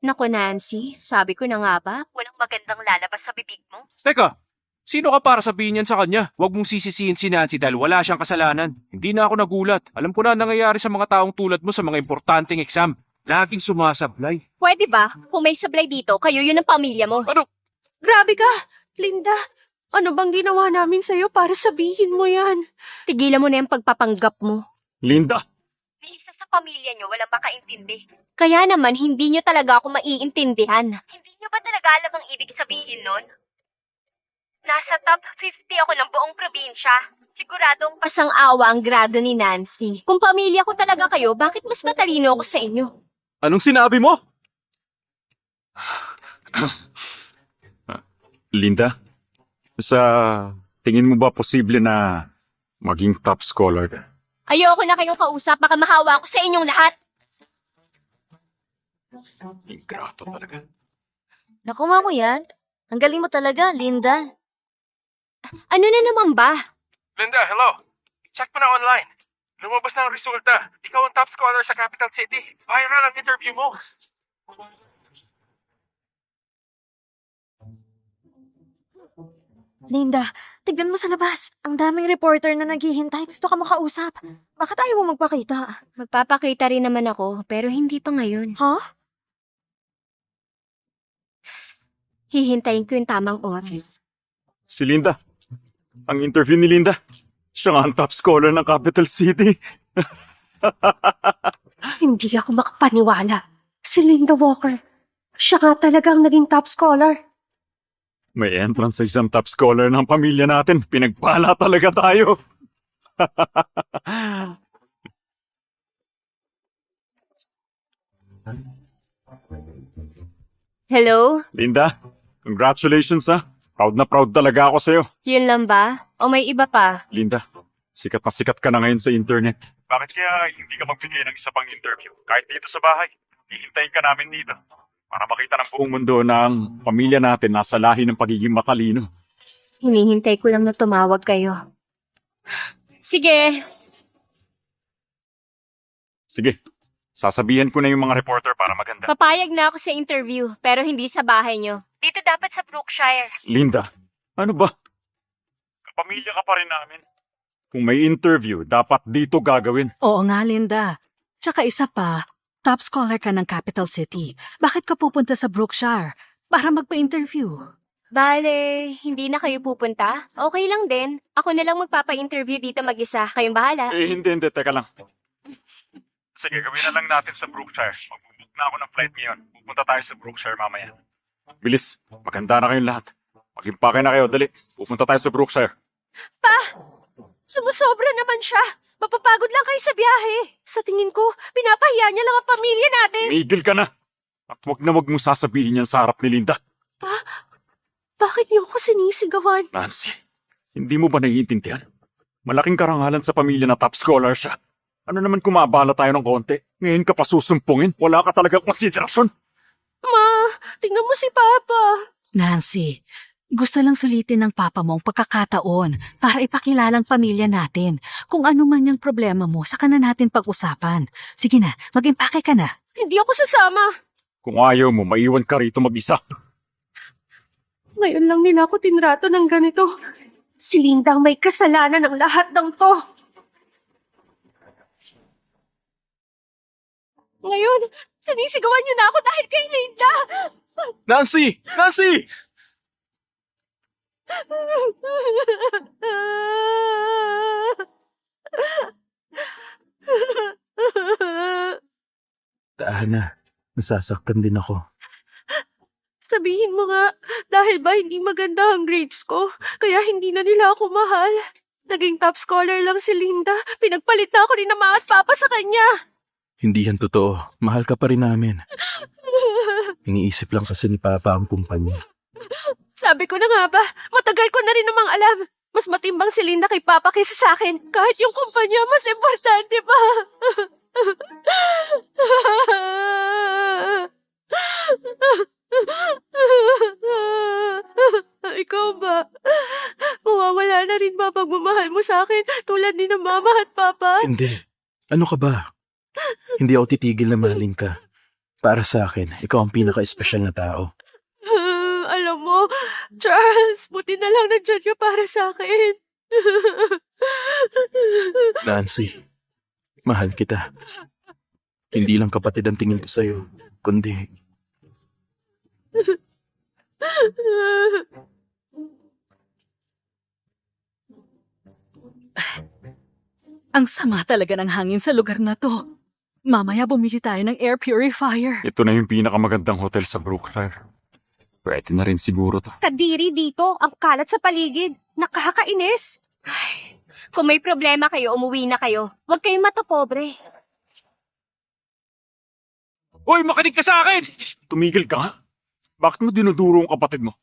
Naku, Nancy, sabi ko na nga ba, walang magandang lalabas sa bibig mo. Teka, sino ka para sabihin yan sa kanya? Huwag mong sisisihin si Nancy dahil wala siyang kasalanan. Hindi na ako nagulat. Alam ko na nangyayari sa mga taong tulad mo sa mga importanteng exam. Laging sumasablay. Pwede ba? Kung may sablay dito, kayo yun ang pamilya mo. Ano? Grabe ka! Linda, ano bang ginawa namin sa'yo para sabihin mo yan? Tigilan mo na yung pagpapanggap mo. Linda! May isa sa pamilya nyo, walang makaintindi. Kaya naman, hindi nyo talaga ako maiintindihan. Hindi nyo ba talaga alam ang ibig sabihin nun? Nasa top 50 ako ng buong probinsya. Siguradong pasang-awa ang grado ni Nancy. Kung pamilya ko talaga kayo, bakit mas matalino ako sa inyo? Anong sinabi mo? Linda, sa tingin mo ba posible na maging top scholar ka? Ayoko na kayong kausap, baka mahawa ako sa inyong lahat. Ingrato talaga. Nakuha mo yan? Ang galing mo talaga, Linda. Ano na naman ba? Linda, hello. Check mo na online. Lumabas na ang resulta. Ikaw ang top scholar sa capital city. Viral ang interview mo. Linda, tignan mo sa labas. Ang daming reporter na naghihintay. Gusto ka makausap. Bakit ayaw mo magpakita? Magpapakita rin naman ako, pero hindi pa ngayon. Ha? Hihintayin ko yung tamang oras. Si Linda. Ang interview ni Linda. Siya nga ang top scholar ng capital city. Hindi ako makapaniwala. Si Linda Walker. Siya nga talagang naging top scholar. May entrance sa isang top scholar ng pamilya natin. Pinagpala talaga tayo. Hello? Linda, congratulations ha. Proud na proud talaga ako sa'yo. Yun lang ba? O may iba pa? Linda, sikat na sikat ka na ngayon sa internet. Bakit kaya hindi ka magbigay ng isa pang interview? Kahit dito sa bahay, hihintayin ka namin dito. Para makita ng buong mundo na ang pamilya natin nasa lahi ng pagiging matalino. Hinihintay ko lang na tumawag kayo. Sige. Sige, sasabihin ko na yung mga reporter para maganda. Papayag na ako sa interview, pero hindi sa bahay nyo. Dito dapat sa Brookshire. Linda, ano ba? Kapamilya ka pa rin namin. Kung may interview, dapat dito gagawin. Oo nga, Linda. Tsaka isa pa, top scholar ka ng capital city. Bakit ka pupunta sa Brookshire? Para magpa-interview. Bale, hindi na kayo pupunta? Okay lang din. Ako na lang magpapa-interview dito mag-isa. Kayong bahala. Hindi, teka lang. Sige, gawin na lang natin sa Brookshire. Magbubook na ako ng flight ngayon. Pupunta tayo sa Brookshire mamaya. Bilis, maganda na kayong lahat. Mag-impake na kayo, dali. Pupunta tayo sa Brookshire. Sumusobra naman siya. Mapapagod lang kayo sa biyahe. Sa tingin ko, pinapahiya niya lang ang pamilya natin. Migil ka na! At wag mo sasabihin yan sa harap ni Linda. Bakit niyo ako sinisigawan? Nancy, hindi mo ba naiintindihan? Malaking karangalan sa pamilya na top scholar siya. Ano naman kung maabala tayo ng konti? Ngayon ka pa susumpungin? Wala ka talaga konsiderasyon. Ma, tingnan mo si Papa. Nancy, gusto lang sulitin ng papa mo ang pagkakataon para ipakilalang pamilya natin. Kung ano man yung problema mo, saka na natin pag-usapan. Sige na, mag-impake ka na. Hindi ako sasama. Kung ayaw mo, maiwan ka rito mag-isa. Ngayon lang nila ako tinrato ng ganito. Si Linda ang may kasalanan ng lahat ng to. Ngayon, sinisigawan niyo na ako dahil kay Linda. Nancy! Nancy! Taana, nasasaktan din ako. Sabihin mo nga, dahil ba hindi maganda ang grades ko, kaya hindi na nila ako mahal. Naging top scholar lang si Linda. Pinagpalit na ako ni Mama at Papa sa kanya. Hindi yan totoo. Mahal ka pa rin namin. Iniisip lang kasi ni Papa ang kumpanya. Sabi ko na nga ba, matagal ko na rin namang alam. Mas matimbang si Linda kay Papa kaysa sa akin. Kahit yung kumpanya, mas importante pa. Ikaw ba? Mawawala na rin ba pagmamahal mo sa akin tulad ni ng Mama at Papa? Hindi. Ano ka ba? Hindi ako titigil na mahalin ka. Para sa akin, ikaw ang pinaka-espesyal na tao. Alam mo, Charles, buti na lang nandyan ka para sa akin. Nancy, mahal kita. Hindi lang kapatid ang tingin ko sa'yo, kundi... Ang sama talaga ng hangin sa lugar na to. Mamaya bumili tayo ng air purifier. Ito na yung pinakamagandang hotel sa Brookshire. Pwede na rin siguro to. Kadiri dito, ang kalat sa paligid. Nakakainis. Kung may problema kayo, umuwi na kayo. Huwag kayong matapobre. Hoy, makinig ka sa akin! Tumigil ka nga. Bakit mo dinuduro ang kapatid mo?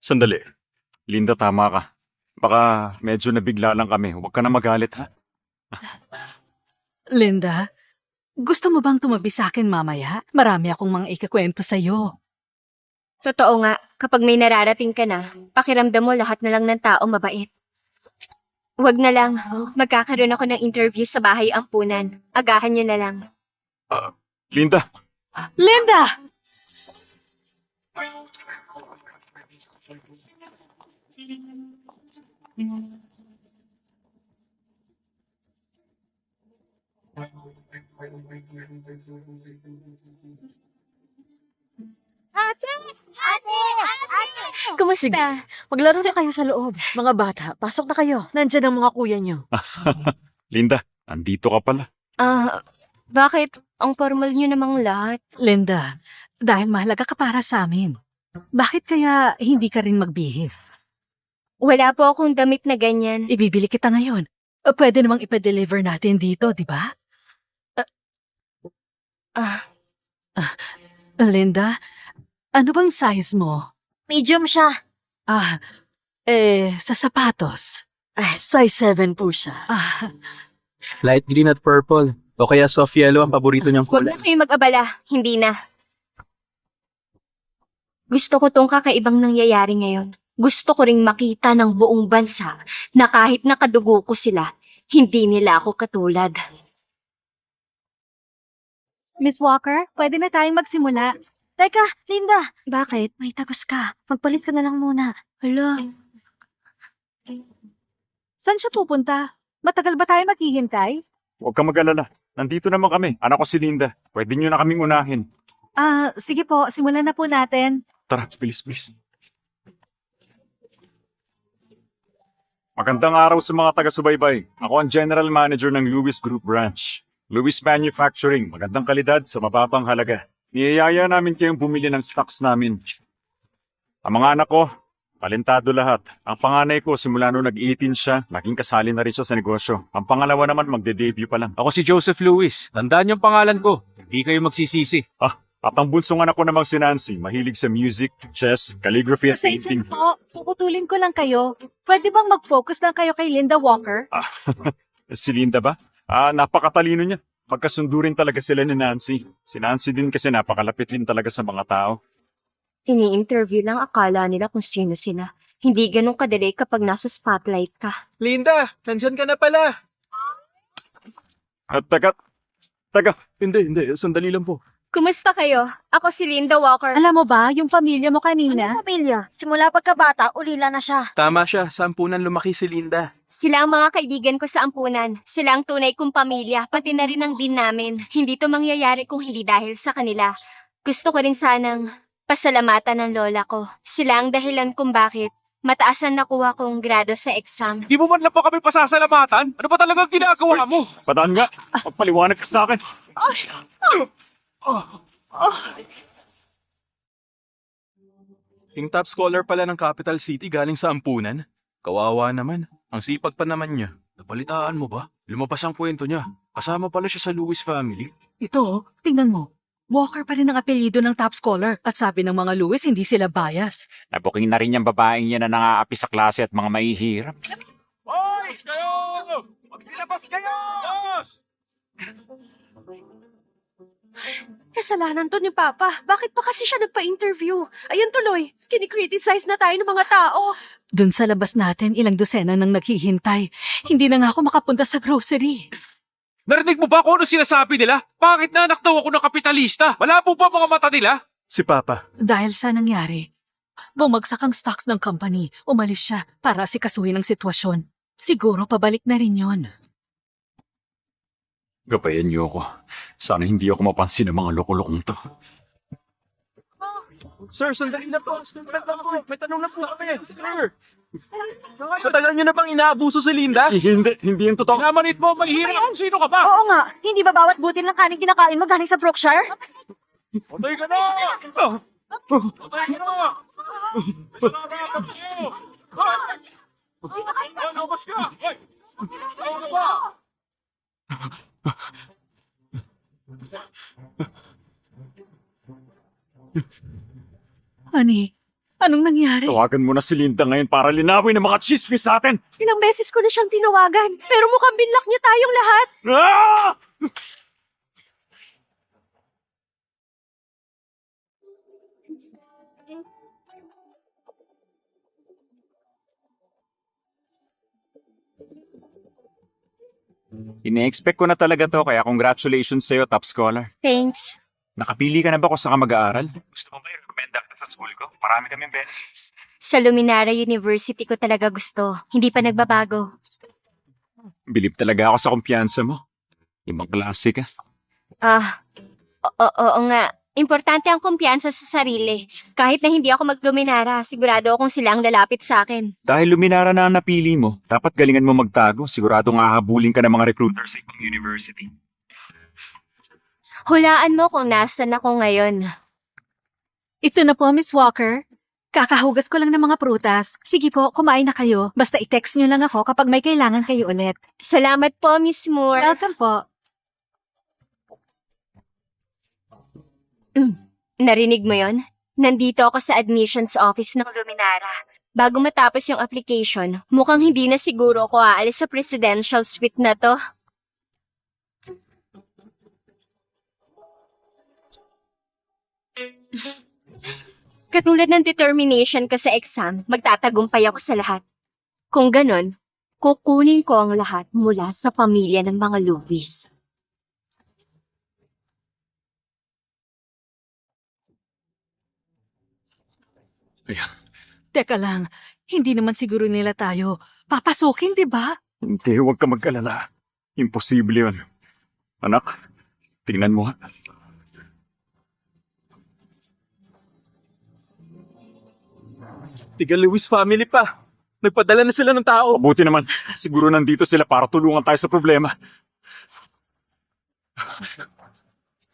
Sandali. Linda, tama ka. Baka medyo nabigla lang kami. Huwag ka na magalit, ha? Linda, gusto mo bang tumabi sa akin mamaya? Marami akong mga ikakwento sa'yo. Totoo nga, kapag may nararating ka na, pakiramdam mo lahat na lang ng tao mabait. Huwag na lang, magkakaroon ako ng interview sa bahay ampunan. Agahan niyo na lang. Linda! Linda! Kumusta? Maglaro na kayo sa loob. Mga bata, pasok na kayo. Nandyan ang mga kuya nyo. Linda, andito ka pala. Bakit? Ang formal niyo namang lahat. Linda, dahil mahalaga ka para sa amin. Bakit kaya hindi ka rin magbihis? Wala po akong damit na ganyan. Ibibili kita ngayon. Pwede namang ipa-deliver natin dito, di ba? Linda, ano bang size mo? Medium siya. Sa sapatos. Size 7 po siya. Light green at purple. O kaya soft yellow ang paborito niyang Huwag kulay. na kayong mag-abala. Hindi na. Gusto ko tong kakaibang nangyayari ngayon. Gusto ko ring makita ng buong bansa na kahit nakadugo ko sila, hindi nila ako katulad. Miss Walker, pwede na tayong magsimula. Teka, Linda, Bakit? may tagos ka. Magpalit ka na lang muna. Hala, Saan siya pupunta? Matagal ba tayo maghihintay? Huwag ka mag-alala. Nandito naman kami. Anak ko si Linda. Pwede nyo na kaming unahin. Sige po, simulan na po natin. Tara, bilis, bilis. Magandang araw sa mga taga-subaybay. Ako ang General Manager ng Lewis Group Branch. Lewis Manufacturing, magandang kalidad sa mababang halaga. Niyayaya namin kayong bumili ng stocks namin. Ang mga anak ko, talentado lahat. Ang panganay ko, simula noong nag-18 siya, naging kasali na rin siya sa negosyo. Ang pangalawa naman, magde-debut pa lang. Ako si Joseph Lewis. Tandaan yung pangalan ko. Hindi kayo magsisisi. At ang bunsong anak ko namang si Nancy, mahilig sa music, chess, calligraphy at Pasensya painting. na po, puputulin ko lang kayo. Pwede bang mag-focus lang kayo kay Linda Walker? Si Linda ba? Napakatalino niya. Magkasundo rin talaga sila ni Nancy. Si Nancy din kasi napakalapit din talaga sa mga tao. ini-interview lang akala nila kung sino sila. Hindi ganun kadali kapag nasa spotlight ka. Linda, nandyan ka na pala. At taga, Hindi. Sandali lang po. Kumusta kayo? Ako si Linda Walker. Alam mo ba, yung pamilya mo kanina? Pamilya, simula pagkabata, ulila na siya. Tama siya. Sa ampunan lumaki si Linda. Sila ang mga kaibigan ko sa ampunan. Sila ang tunay kong pamilya, pati na rin ang din namin. Hindi to mangyayari kung hindi dahil sa kanila. Gusto ko rin sanang pasalamatan ng lola ko. Sila ang dahilan kung bakit mataas ang nakuha kong grado sa exam. Di mo man lang pa kami pasasalamatan? Ano ba talagang ginagawa mo? padaan nga. Magpaliwanag ka sa akin. Yung top scholar pala ng Capital City galing sa ampunan. Kawawa naman. Ang sipag pa naman niya. Nabalitaan mo ba? Lumabas ang kwento niya. Kasama pala siya sa Lewis family. Ito, tingnan mo. Walker pa rin ang apelyido ng top scholar. At sabi ng mga Lewis, hindi sila bias. Nabuking na rin yung babaeng yan na nangaapi sa klase at mga mahihirap. Boys, kayo! Magsilabas kayo! Boss! Kasalanan to ni Papa. Bakit pa kasi siya nagpa-interview? Ayun tuloy, kinikriticize na tayo ng mga tao. Doon sa labas natin, ilang dosena nang naghihintay. Hindi na nga ako makapunta sa grocery. Narinig mo ba kung ano sinasabi nila? Bakit naanak daw ako ng kapitalista? Wala po ba mga mata nila? Si Papa. Dahil sa nangyari, bumagsak ang stocks ng company. Umalis siya para asikasuhin ang sitwasyon. Siguro pabalik na rin yon. Gabayan niyo ako. Sana hindi ako mapansin ng mga loko-lokong to. Sir, sandali na po. May tanong na po kami. Sir. Matagal niyo na bang inaabuso si Linda? Hindi yung totoo. Namanit mo, mahihirap kung sino ka ba? Oo nga, hindi ba bawat butil ng kanin kinakain mo galing sa Brookshire? Patay ka na! Patay ka na! Lumabas ka! Hoy! Ano ba? Honey, anong nangyari? Tawagan mo na si Linda ngayon para linawin ang mga chismis sa atin. Ilang beses ko na siyang tinawagan, pero mukhang binlock niya tayong lahat. Ah! Ine-expect ko na talaga to, kaya congratulations sa'yo, top scholar. Thanks. Nakapili ka na ba kung saan ka mag-aaral? Gusto mo ba i-recommend kita sa school ko? Marami kaming benefits. Sa Luminara University ko talaga gusto. Hindi pa nagbabago. Bilib talaga ako sa kumpiyansa mo. Ibang klase ka. Oo nga. Importante ang kumpiyansa sa sarili. Kahit na hindi ako mag-Luminara, sigurado akong sila ang lalapit sa akin. Dahil Luminara na ang napili mo, dapat galingan mo magtago. Siguradong hahabulin ka ng mga recruiters sa ibang university. Hulaan mo kung nasan ako ngayon. Ito na po, Miss Walker. Kakahugas ko lang ng mga prutas. Sige po, kumain na kayo. Basta i-text nyo lang ako kapag may kailangan kayo ulit. Salamat po, Miss Moore. Welcome po. Narinig mo yon? Nandito ako sa admissions office ng Luminara. Bago matapos yung application, mukhang hindi na siguro ako aalis sa presidential suite na to. Katulad ng determination ko sa exam, magtatagumpay ako sa lahat. Kung ganon, kukunin ko ang lahat mula sa pamilya ng mga Lewis. Ayan. Teka lang, hindi naman siguro nila tayo papasukin, di ba? Hindi, huwag ka mag-alala. Imposible yun. Anak, tingnan mo. Tiga Lewis family pa. Nagpadala na sila ng tao. Mabuti naman. Siguro nandito sila para tulungan tayo sa problema.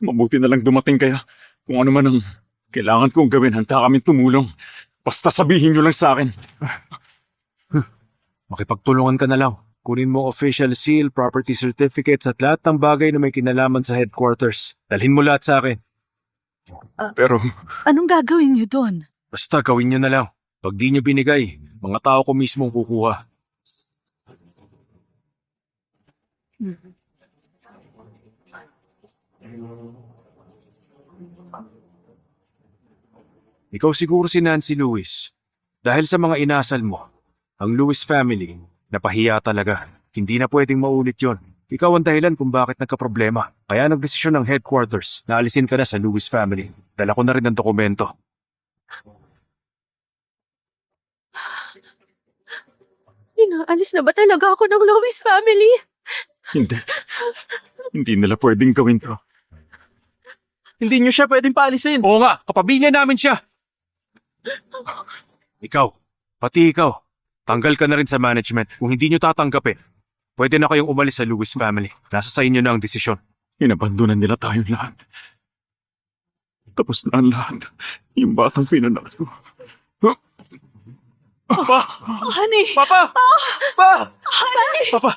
Mabuti na lang dumating kayo. Kung ano man ang kailangan kong gawin, handa kaming tumulong. Basta sabihin nyo lang sa akin. Makipagtulungan ka na lang. Kunin mo official seal, property certificates at lahat ng bagay na may kinalaman sa headquarters. Dalhin mo lahat sa akin. Pero Anong gagawin niyo doon? Basta gawin nyo na lang. Pag di nyo binigay, mga tao ko mismo ang kukuha. Ikaw siguro si Nancy Lewis. Dahil sa mga inasal mo, ang Lewis family, napahiya talaga. Hindi na pwedeng maulit yon. Ikaw ang dahilan kung bakit nagkaproblema. Kaya nagdesisyon ng headquarters na alisin ka na sa Lewis family. Dala ko na rin ang dokumento. Inaalis na ba talaga ako ng Lewis family? hindi. Hindi nila pwedeng gawin to. Hindi nyo siya pwedeng paalisin. Oo nga, kapamilya namin siya. Ikaw, pati ikaw, tanggal ka na rin sa management. Kung hindi nyo tatanggapin, pwede na kayong umalis sa Lewis family. Nasa sa inyo na ang desisyon. Inabandonan nila tayong lahat. Tapos na ang lahat. Yung batang pinanak ko. Papa! Honey! Papa! Pa! Papa!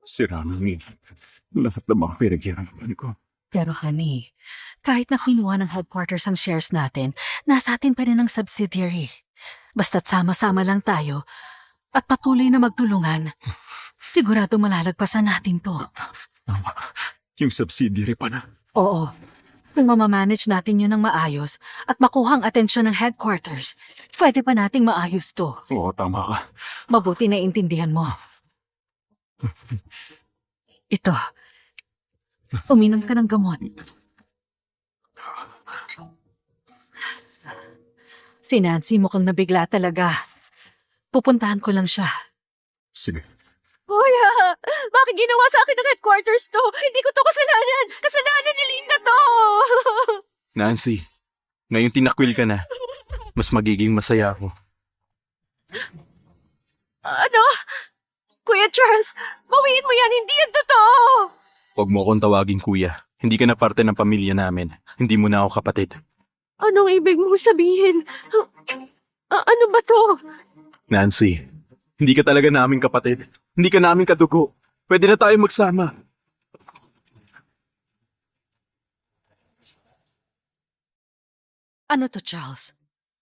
Sira ng init. Lahat ng mga pinaghirapan ko. Pero honey, kahit na kinuha ng headquarters ang shares natin, nasa atin pa rin ang subsidiary. Basta't sama-sama lang tayo at patuloy na magtulungan, sigurado malalagpasan natin to. Tama. Yung subsidiary pa na. Oo. Kung mamamanage natin yun ng maayos at makuha ang atensyon ng headquarters, pwede pa nating maayos to. Oo, tama ka. Mabuti na intindihan mo. Ito. Uminom ka ng gamot. Si Nancy mukhang nabigla talaga. Pupuntahan ko lang siya. Sige. Kuya, bakit ginawa sa akin ng headquarters to? Hindi ko to kasalanan. Kasalanan ni Linda to. Nancy, ngayon tinakwil ka na. Mas magiging masaya ako. Ano? Kuya Charles, bawiin mo yan. Hindi yan totoo. Huwag mo akong tawagin kuya. Hindi ka na parte ng pamilya namin. Hindi mo na ako kapatid. Anong ibig mong sabihin? Ano ba to? Nancy, hindi ka talaga namin kapatid. Hindi ka namin kadugo. Pwede na tayo magsama. Ano to, Charles?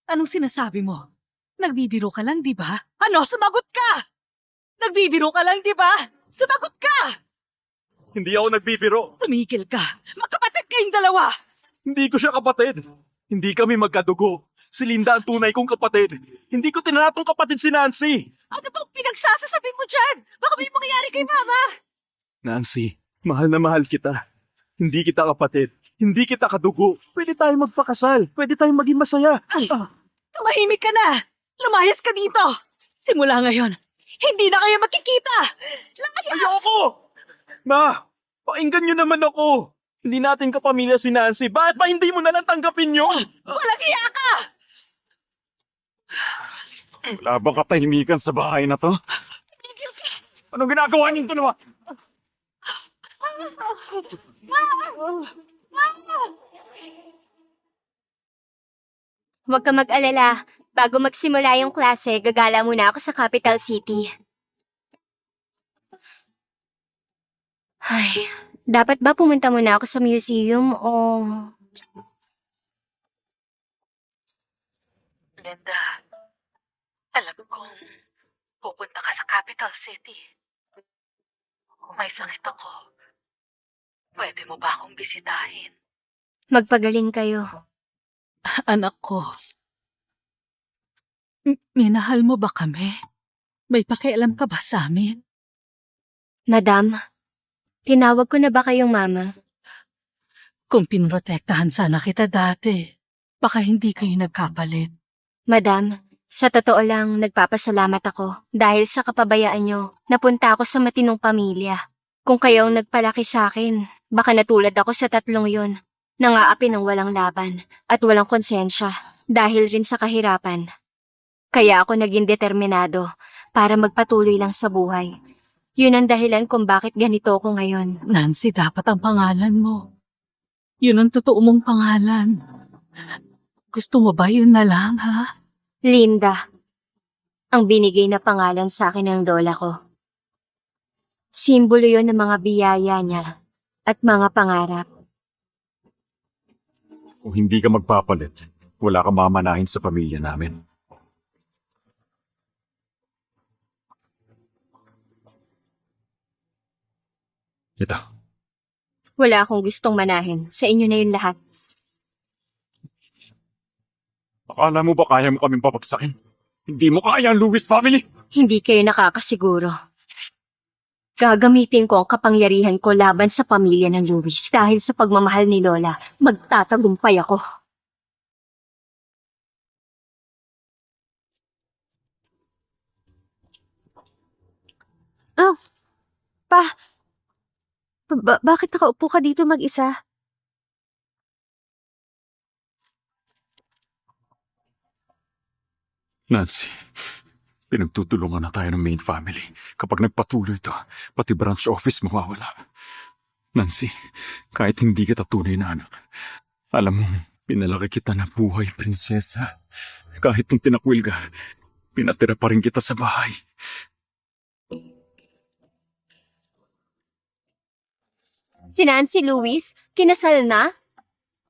Anong sinasabi mo? Nagbibiro ka lang, di ba? Ano? Sumagot ka! Nagbibiro ka lang, di ba? Sumagot ka! Hindi ako nagbibiro. Tumigil ka. Magkapatid kayong dalawa! Hindi ko siya kapatid. Hindi kami magkadugo. Si Linda ang tunay kong kapatid. Hindi ko tinatong kapatid si Nancy. Ano bang pinagsasasabi mo dyan? Baka may mangyayari kay Mama. Nancy, mahal na mahal kita. Hindi kita kapatid. Hindi kita kadugo. Pwede tayong magpakasal. Pwede tayong maging masaya. Tumahimik ka na! Lumayas ka dito! Simula ngayon, hindi na kayo magkikita! Layas! Ayoko! Ma, pakinggan niyo naman ako. Hindi natin kapamilya si Nancy. Bakit ba hindi mo nalang tanggapin yun? Walang hiya ka! Wala bang katahimikan sa bahay na to? Anong ginagawa niyong dalawa? Huwag ka mag-alala. Bago magsimula yung klase, gagala muna ako sa capital city. Ay, dapat ba pumunta muna ako sa museum o... Linda, alam kong pupunta ka sa capital city. Kung may sakit ako, pwede mo ba akong bisitahin? Magpagaling kayo. Anak ko, minahal mo ba kami? May pakialam ka ba sa amin? Madam, tinawag ko na ba kayong mama? Kung pinrotektahan sana kita dati, baka hindi kayo nagkapalit. Madam, sa totoo lang, nagpapasalamat ako dahil sa kapabayaan nyo, napunta ako sa matinong pamilya. Kung kayo ang nagpalaki sa akin, baka natulad ako sa tatlong yon. Nangaapi ng walang laban at walang konsensya dahil rin sa kahirapan. Kaya ako naging determinado para magpatuloy lang sa buhay. Yun ang dahilan kung bakit ganito ako ngayon. Nancy, dapat ang pangalan mo. Yun ang totoo mong pangalan. Gusto mo ba yun na lang, ha? Linda, ang binigay na pangalan sa akin ng lola ko. Simbolo yon ng mga biyaya niya at mga pangarap. Kung hindi ka magpapalit, wala ka mamanahin sa pamilya namin. Ito. Wala akong gustong manahin. Sa inyo na yun lahat. Akala mo ba kaya mo kaming papagsakin? Hindi mo kaya ang Lewis family? Hindi kayo nakakasiguro. Gagamitin ko ang kapangyarihan ko laban sa pamilya ng Lewis dahil sa pagmamahal ni Lola, magtatagumpay ako. Bakit nakaupo ka dito mag-isa? Nancy, pinagtutulungan na tayo ng main family. Kapag nagpatuloy ito, pati branch office mawawala. Nancy, kahit hindi kita tunay na anak, alam mo, pinalaki kita na buhay, prinsesa. Kahit nung tinakwil ka, pinatira pa rin kita sa bahay. Si Nancy Lewis, kinasal na?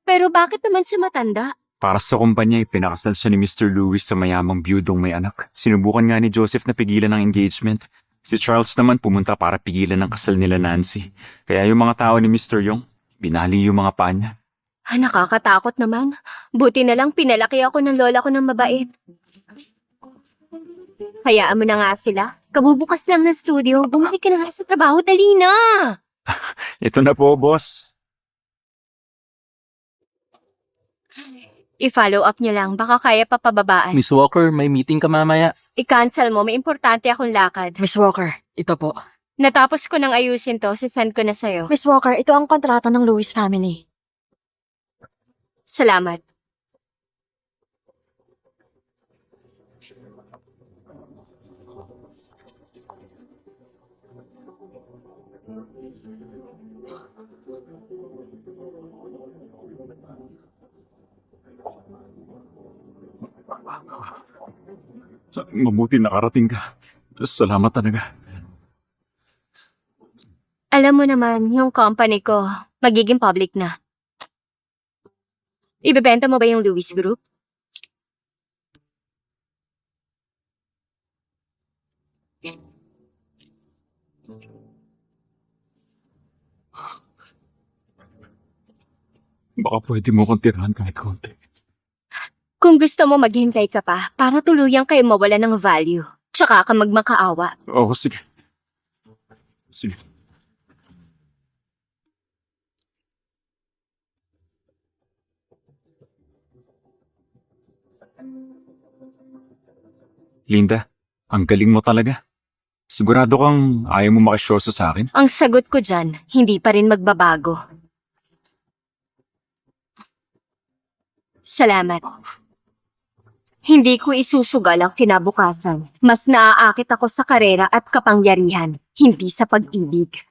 Pero bakit naman si matanda? Para sa kumpanya, ipinakasal siya ni Mr. Lewis sa mayamang biyudong may anak. Sinubukan nga ni Joseph na pigilan ang engagement. Si Charles naman pumunta para pigilan ang kasal nila Nancy. Kaya yung mga tao ni Mr. Young, binali yung mga paa niya. Nakakatakot naman. Buti na lang pinalaki ako ng lola ko ng mabait. Hayaan mo na nga sila. Kabubukas lang ng studio. Bumalik ka na nga sa trabaho. Dali na! Ito na po, boss. I-follow up niyo lang, baka kaya pa pababaan. Miss Walker, may meeting ka mamaya. I-cancel mo, may importante akong lakad. Miss Walker, ito po. Natapos ko nang ayusin to, sisend ko na sa'yo. Miss Walker, ito ang kontrata ng Lewis family. Salamat. Mabuti nakarating ka. Salamat talaga. Alam mo naman, yung company ko, magiging public na. Ibebenta mo ba yung Lewis Group? Baka pwede mo kong tirahan kahit konti. Kung gusto mo maghintay ka pa, para tuluyang kayo mawala ng value. Tsaka ka magmakaawa. Oo, sige. Sige. Linda, ang galing mo talaga. Sigurado kang ayaw mo makisyoso sa akin? Ang sagot ko dyan, hindi pa rin magbabago. Salamat. Hindi ko isusugal ang kinabukasan. Mas naaakit ako sa karera at kapangyarihan, hindi sa pag-ibig.